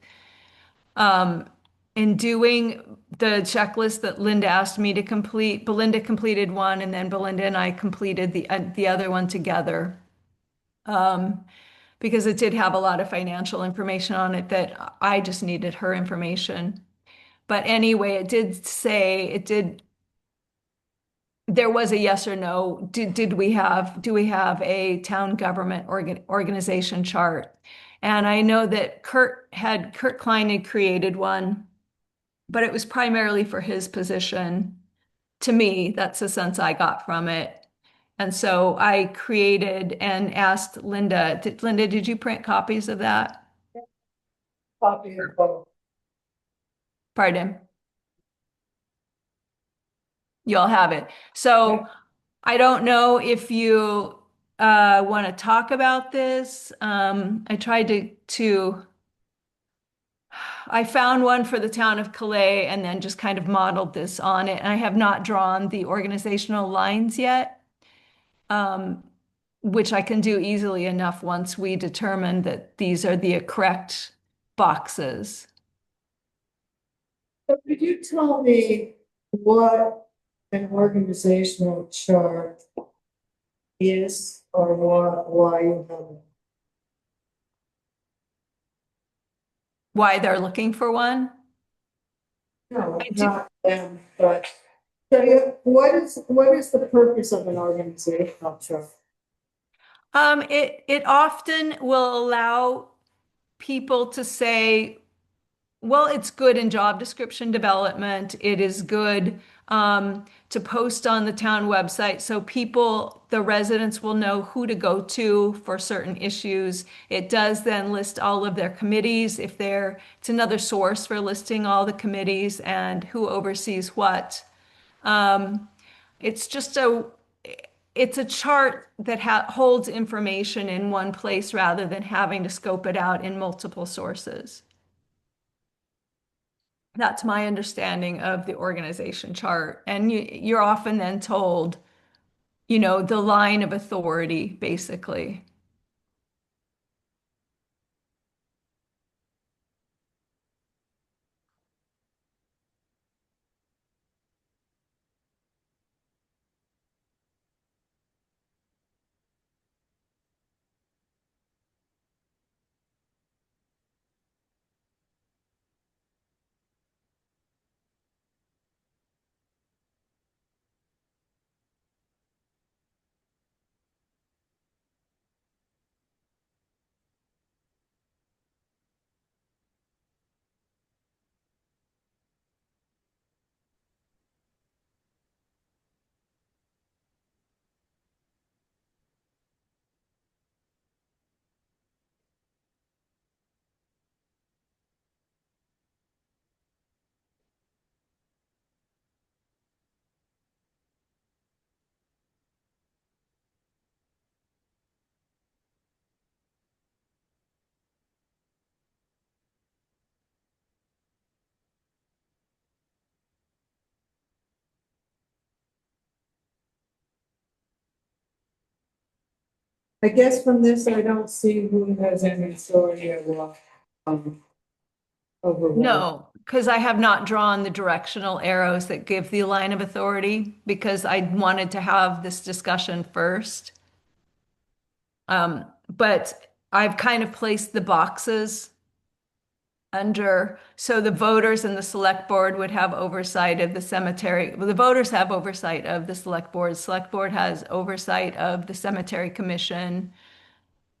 In doing the checklist that Linda asked me to complete, Belinda completed one, and then Belinda and I completed the other one together. Because it did have a lot of financial information on it that I just needed her information. But anyway, it did there was a yes or no. Do we have a town government organization chart? And I know that Kurt Klein had created one, but it was primarily for his position. To me, that's the sense I got from it. And so I created and asked Linda, Linda, did you print copies of that?
Copy of both.
Pardon? You'll have it. So I don't know if you want to talk about this. I tried I found one for the town of Calais and then just kind of modeled this on it. And I have not drawn the organizational lines yet, which I can do easily enough once we determine that these are the correct boxes.
So could you tell me what an organizational chart is or why you have it?
Why they're looking for one?
No,
I do-
not them, but so what is the purpose of an organizational chart?
It often will allow people to say, well, it's good in job description development. It is good to post on the town website so people, the residents will know who to go to for certain issues. It does then list all of their committees if it's another source for listing all the committees and who oversees what. It's just it's a chart that holds information in one place rather than having to scope it out in multiple sources. That's my understanding of the organization chart. And you're often then told, the line of authority, basically.
I guess from this, I don't see who has any authority um, over what.
No, because I have not drawn the directional arrows that give the line of authority because I wanted to have this discussion first. But I've kind of placed the boxes so the voters and the select board would have oversight of the cemetery. Well, the voters have oversight of the select board. Select board has oversight of the cemetery commission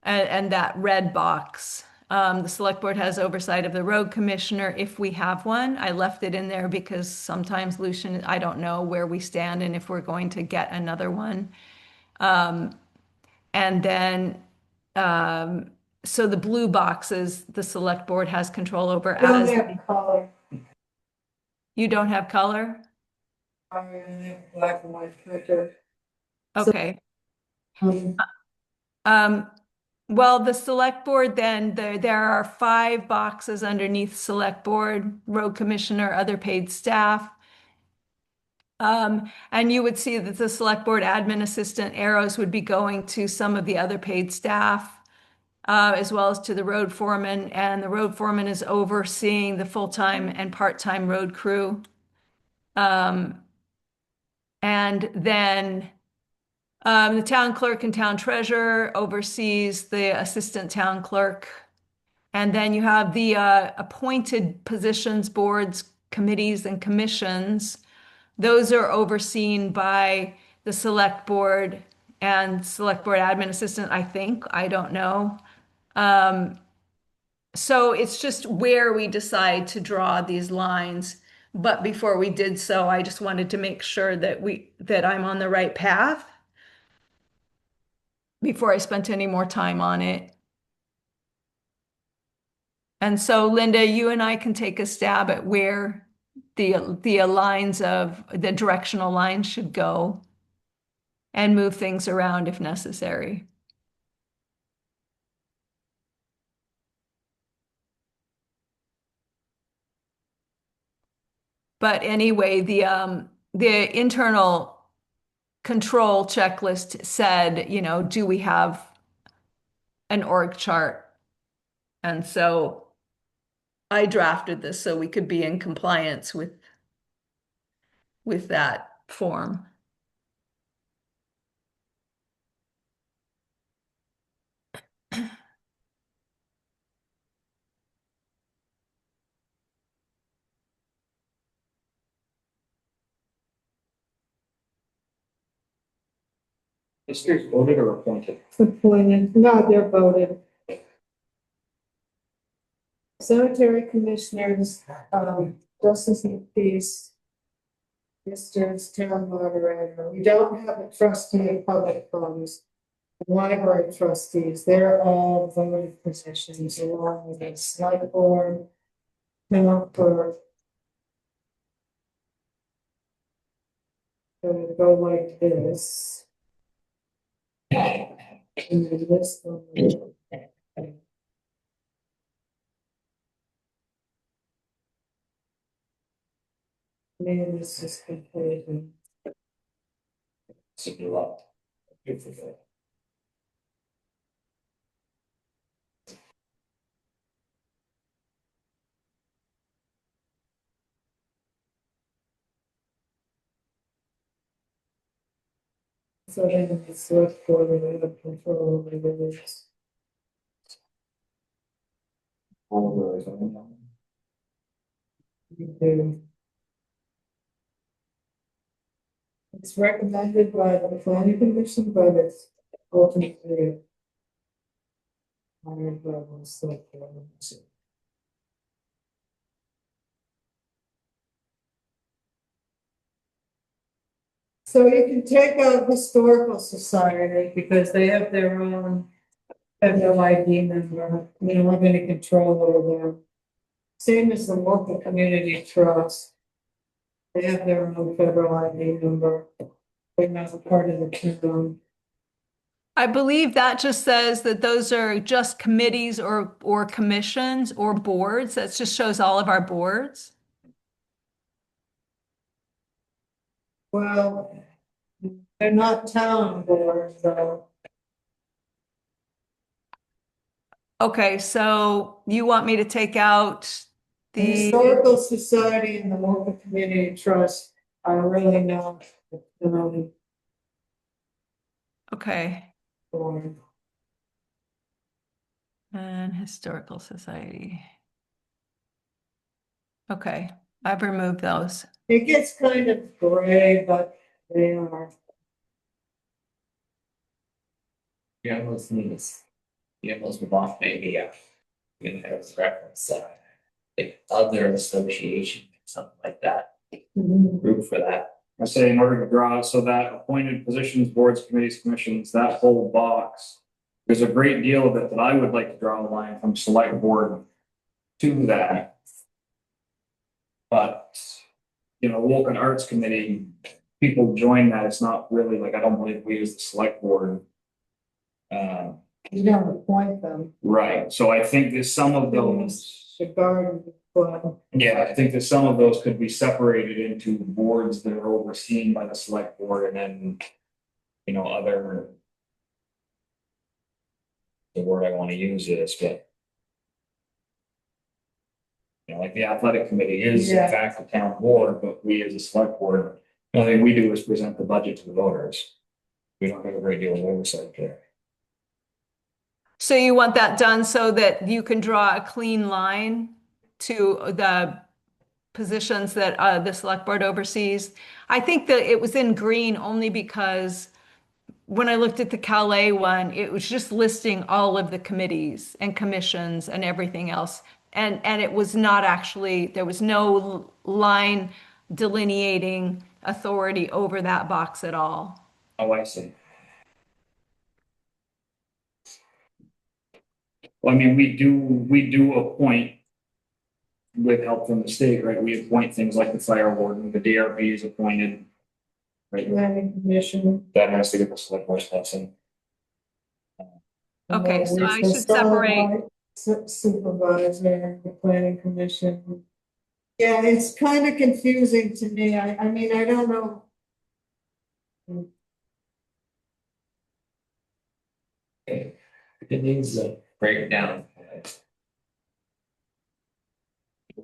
and that red box. The select board has oversight of the road commissioner if we have one. I left it in there because sometimes Lucian, I don't know where we stand and if we're going to get another one. And then, so the blue boxes, the select board has control over
Don't
as
have color,
you don't have color?
I have black and white printer.
Okay.
Um,
Well, the select board then, there are 5 boxes underneath select board, road commissioner, other paid staff. And you would see that the select board admin assistant arrows would be going to some of the other paid staff, as well as to the road foreman. And the road foreman is overseeing the full-time and part-time road crew. And then the town clerk and town treasurer oversees the assistant town clerk. And then you have the appointed positions, boards, committees, and commissions. those are overseen by the select board and select board admin assistant, I think. I don't know. So it's just where we decide to draw these lines. But before we did so, I just wanted to make sure that I'm on the right path before I spent any more time on it. And so Linda, you and I can take a stab at where the lines of the directional lines should go and move things around if necessary. But anyway, the internal control checklist said, do we have an org chart? And so I drafted this so we could be in compliance with that form.
District voted or appointed?
Appointed, no, they're voted. Cemetery commissioners, justice of the peace. Mr. Town moderator, we don't have a trustee of public funds. Library trustees, they're all voted positions along with the select board. Town clerk. So we go like this. And then this one. Maybe this is completed.
Should be a lot. Good for that.
So then the select board will have control over this.
All of those, I don't know.
You do. It's recommended by the planning commission, but it's ultimately. Hired by the select board. So you can take out historical society because they have their own. Have no ID number, we don't have any control over them. Same as the local community trust. They have their own federal ID number. They're not a part of the town.
I believe that just says that those are just committees or commissions or boards. That just shows all of our boards.
Well, they're not town boards though.
Okay, so you want me to take out
The
the,
historical society and the local community trust are really not the only
okay,
board.
and Historical Society. Okay, I've removed those.
It gets kind of gray, but they are.
Yeah, those things. Yeah, those move off maybe, yeah. You can have a reference, like other association, something like that, group for that.
I say in order to draw, so that appointed positions, boards, committees, commissions, that whole box. There's a great deal of it that I would like to draw a line from select board to that. But, Wolcott Arts Committee, people join that, it's not really like, I don't believe we as the select board.
You don't appoint them.
Right, so I think that some of those.
The garden club.
Yeah, I think that some of those could be separated into boards that are overseen by the select board and then, other. The word I want to use is, but. Like the athletic committee is in
Yeah.
fact the town board, but we as a select board, the only thing we do is present the budget to the voters. We don't have a great deal of oversight there.
So you want that done so that you can draw a clean line to the positions that the select board oversees. I think that it was in green only because when I looked at the Calais one, it was just listing all of the committees and commissions and everything else. And it was not actually, there was no line delineating authority over that box at all.
Oh, I see. Well, I mean, we do appoint with help from the state, right? We appoint things like the fire warden, the DRB is appointed. Right,
Planning commission.
that has to get the select board steps in.
Okay, so I
There's the
should separate.
Supervisor, the planning commission. Yeah, it's kind of confusing to me. I mean, I don't know.
It needs a breakdown.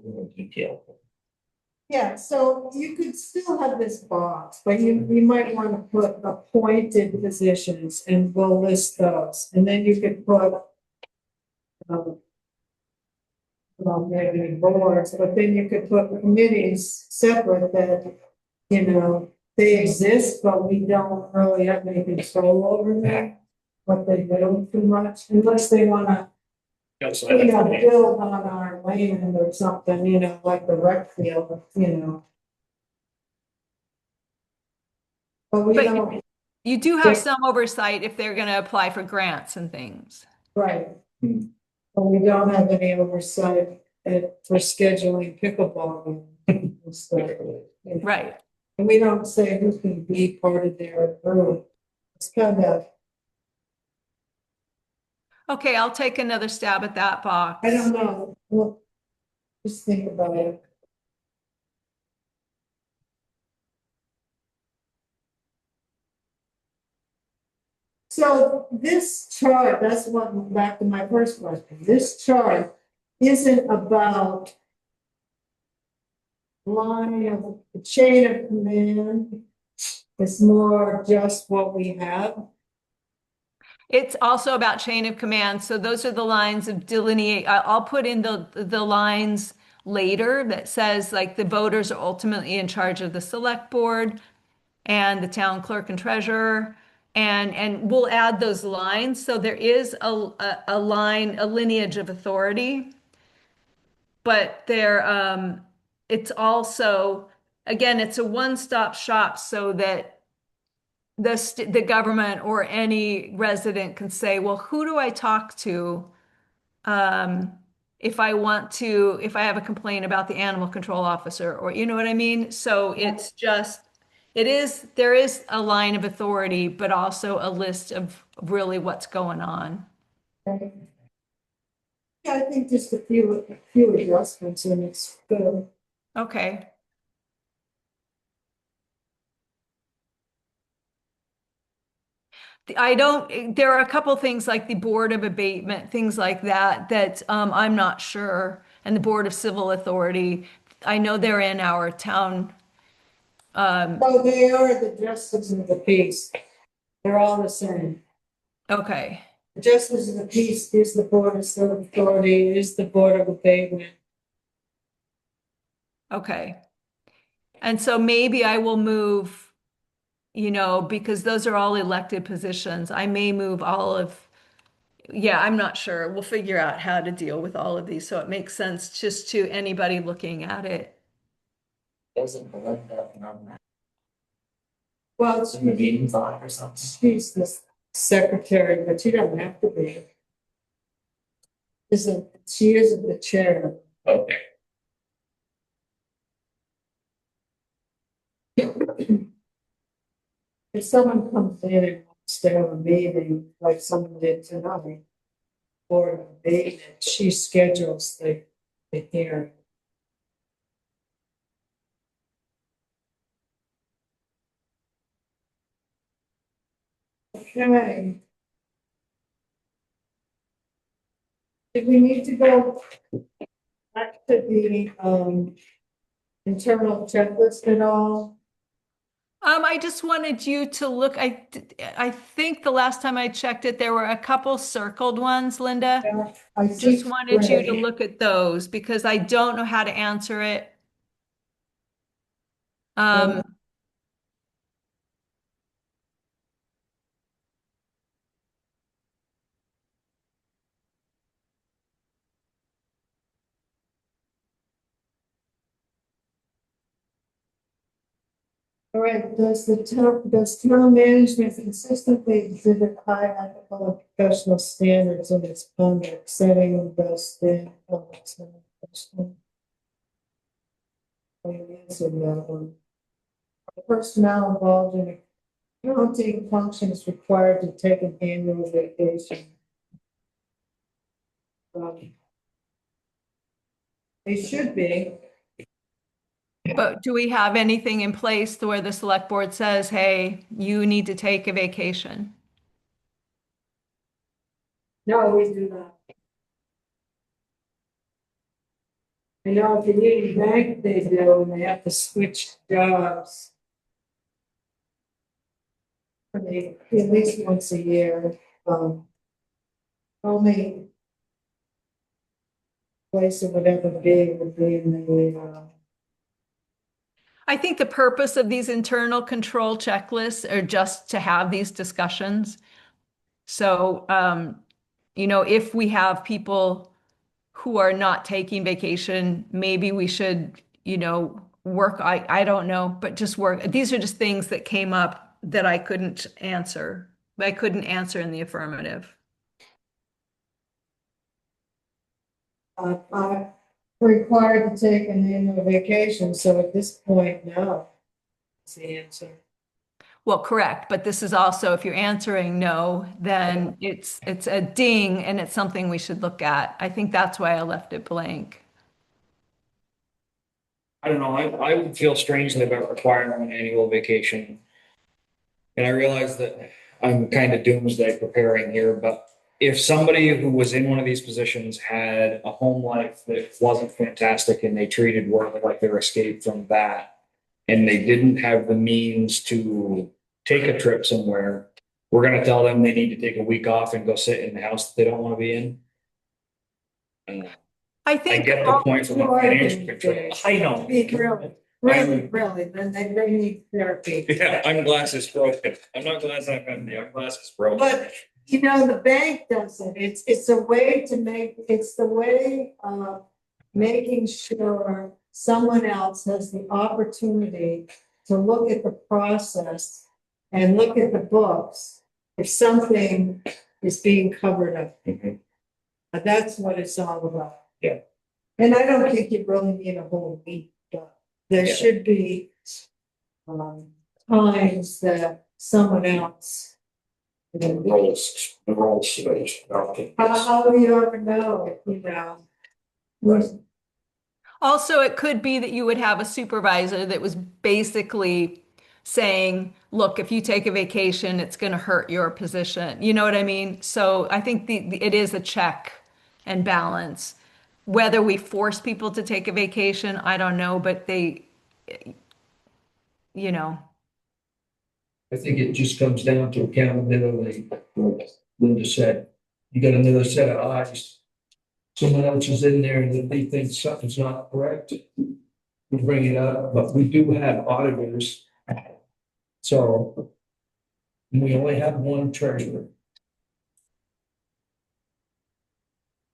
More detail.
Yeah, so you could still have this box, but you might want to put appointed positions and we'll list those. And then you could put well, maybe boards, but then you could put committees separate that, you know, they exist, but we don't really have any control over them. What they do too much, unless they wanna, you know, build on our land or something, you know, like the rec field, you know. But we
But
don't,
you do have some oversight if they're going to apply for grants and things.
right. But we don't have any oversight for scheduling pickleball and stuff. You know.
Right.
And we don't say who can be part of their group. It's kind of,
Okay, I'll take another stab at that box.
I don't know, well, just think about it. So this chart, that's what, back to my first question, this chart isn't about line of, the chain of command. It's more just what we have.
It's also about chain of command. So those are the lines of delineate. I'll put in the lines later that says like the voters are ultimately in charge of the select board and the town clerk and treasurer. And we'll add those lines. So there is a line, a lineage of authority, but it's also, again, it's a one-stop shop so that the government or any resident can say, well, who do I talk to if I have a complaint about the animal control officer, or you know what I mean? So it's just, there is a line of authority, but also a list of really what's going on.
Right? Yeah, I think just a few adjustments and it's good.
Okay. There are a couple things like the Board of Abatement, things like that, that I'm not sure. And the Board of Civil Authority, I know they're in our town.
So they are the justices of the peace. They're all the same.
Okay,
The justice of the peace is the board of civil authority, is the board of abatement.
okay. And so maybe I will move, because those are all elected positions. I may move yeah, I'm not sure. We'll figure out how to deal with all of these. So it makes sense just to anybody looking at it.
Doesn't Belinda on that?
Well,
In the meetings on or something?
she's the secretary, but she doesn't have to be. She isn't the chair.
Okay.
If someone comes in and wants to have a meeting, like someone did tonight, board of abatement, she schedules the hearing. Okay. Did we need to go back to the internal checklist at all?
I just wanted you to look, I think the last time I checked it, there were a couple circled ones, Linda.
I
Just wanted you to
gray.
look at those because I don't know how to answer it. Um,
All right, does town management consistently exhibit high ethical and professional standards in its conduct, setting the standard? Answer that one. The personnel involved in accounting functions required to take an annual vacation. They should be.
but do we have anything in place to where the select board says, hey, you need to take a vacation?
No, we do not. I know if you need a bank, they do, and they have to switch jobs. At least once a year, only place it would ever be would be in the,
I think the purpose of these internal control checklists are just to have these discussions. So, if we have people who are not taking vacation, maybe we should, work, I don't know, but just work. These are just things that came up that I couldn't answer. I couldn't answer in the affirmative.
required to take an annual vacation, so at this point, no. That's the answer.
Well, correct, but this is also, if you're answering no, then it's a ding and it's something we should look at. I think that's why I left it blank.
I don't know, I would feel strangely about requiring an annual vacation. And I realize that I'm kind of doomsday preparing here, but if somebody who was in one of these positions had a home life that wasn't fantastic and they treated work like their escape from that, and they didn't have the means to take a trip somewhere, we're gonna tell them they need to take a week off and go sit in the house that they don't want to be in. And
I
I
think,
get the point from a financial control. I know.
Really, then they need therapy.
Yeah, I'm glasses broken. I'm not glasses empty. I'm glasses broken.
But, the bank does it. It's a way to it's the way of making sure someone else has the opportunity to look at the process and look at the books if something is being covered up.
Mhm.
But that's what it's all about.
Yeah.
And I don't think you really need a whole week, but there
Yeah.
should be times that someone else.
The roles switch.
How do you ever know,
also, it could be that you would have a supervisor that was basically saying, look, if you take a vacation, it's going to hurt your position. You know what I mean? So I think it is a check and balance. Whether we force people to take a vacation, I don't know, but they, you know.
I think it just comes down to accountability, like Linda said. You got another set of eyes. Someone else is in there and if they think something's not correct, we bring it up, but we do have auditors. So we only have one treasurer.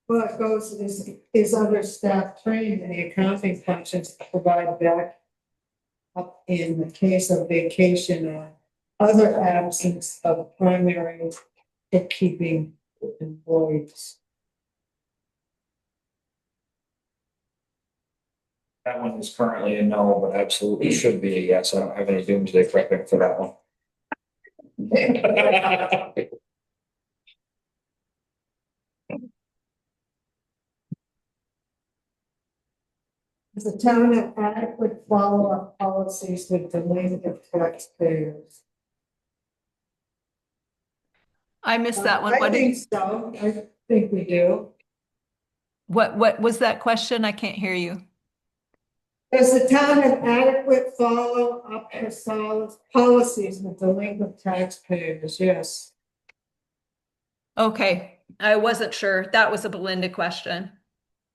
What goes is other staff trained in the accounting functions to provide back up in the case of vacation or other absence of primary bookkeeping employees.
That one is currently a no, but absolutely should be a yes. I don't have any doomsday prepping for that one.
Does the town have adequate follow-up policies with delinquent taxpayers?
I missed that one.
I think so. I think we do.
What was that question? I can't hear you.
Does the town have adequate follow-up policies with delinquent taxpayers? Yes.
Okay, I wasn't sure. That was a Belinda question.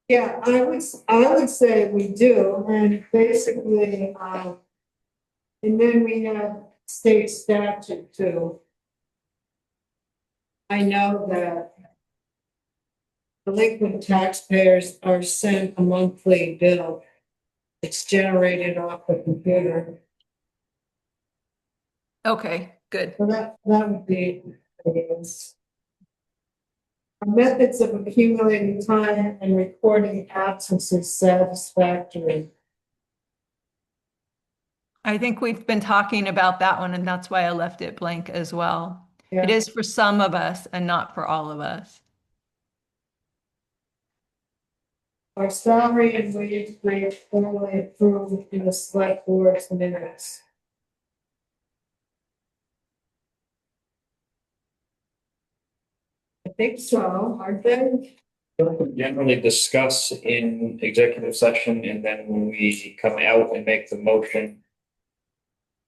Yeah, I would say we do, and basically, And then we have state statute too. I know that delinquent taxpayers are sent a monthly bill. It's generated off the computer.
Okay, good.
So that would be. Methods of accumulating time and recording absences satisfactory.
I think we've been talking about that one, and that's why I left it blank as well.
Yeah.
It is for some of us and not for all of us.
Our salary and wage rate formally approved in the select board's minutes. I think so, aren't they?
Generally discuss in executive session, and then when we come out and make the motion,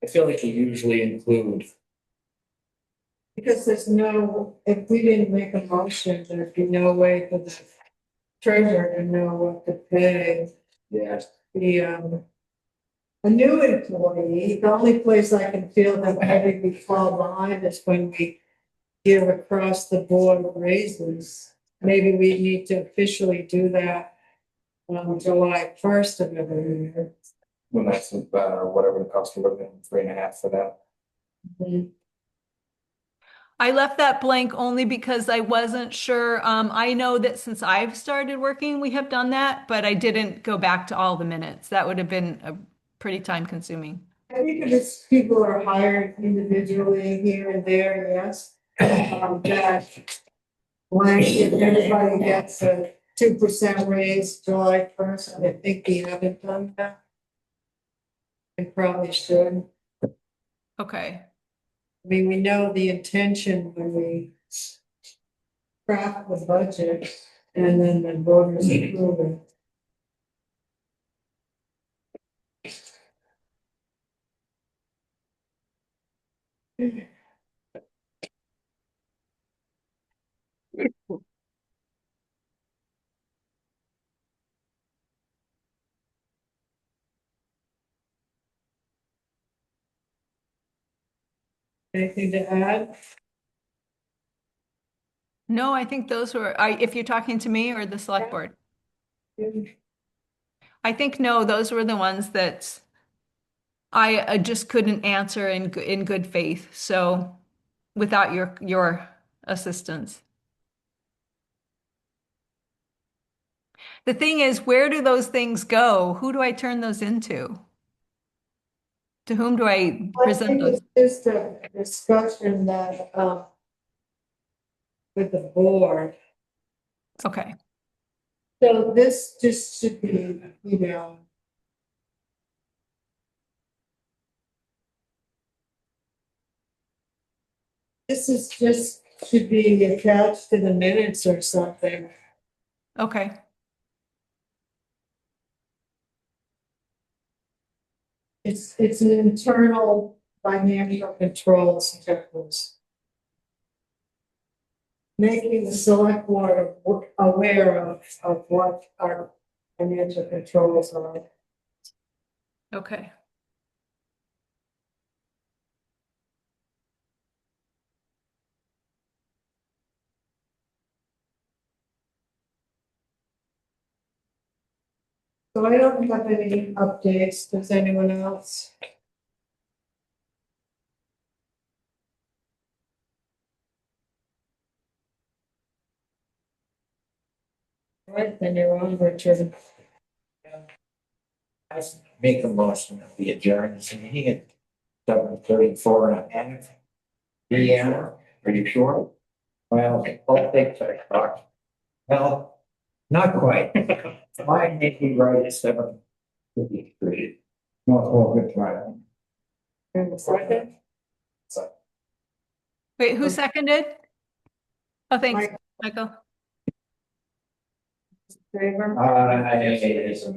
I feel like we usually include.
Because there's no, if we didn't make a motion, there'd be no way for the treasurer to know what to pay.
Yeah.
A new employee, the only place I can feel that maybe we fall behind is when we give across the board raises. Maybe we need to officially do that on July 1st of every year.
When that's whatever the cost of living, 3.5 for that.
Mhm.
I left that blank only because I wasn't sure. I know that since I've started working, we have done that, but I didn't go back to all the minutes. That would have been pretty time consuming.
I think if it's people are hired individually here and there, yes. That blank, if everybody gets a 2% raise July 1st, I think we haven't done that. We probably should.
Okay.
I mean, we know the intention when we craft the budget and then the voters approve it. Anything to add?
No, I think those were, if you're talking to me or the select board. I think no, those were the ones that I just couldn't answer in good faith. So without your assistance. The thing is, where do those things go? Who do I turn those into? To whom do I
I
present
think
those?
it's just a discussion that, with the board.
Okay.
So this just should be, this is just, should be attached to the minutes or something.
Okay.
It's an internal financial controls checklist. Making the select board aware of what our financial controls are.
Okay.
So I don't have any updates. Does anyone else? All right, then you're on, Richard.
I make a motion to be adjourned, so you get 7:34 PM. Are you sure? Well, I'll take that. Well, not quite. Mine may be right at 7:53. No, oh, good try.
And the second,
Wait, who seconded? Oh, thanks,
Mike.
Michael.
favor?
It is.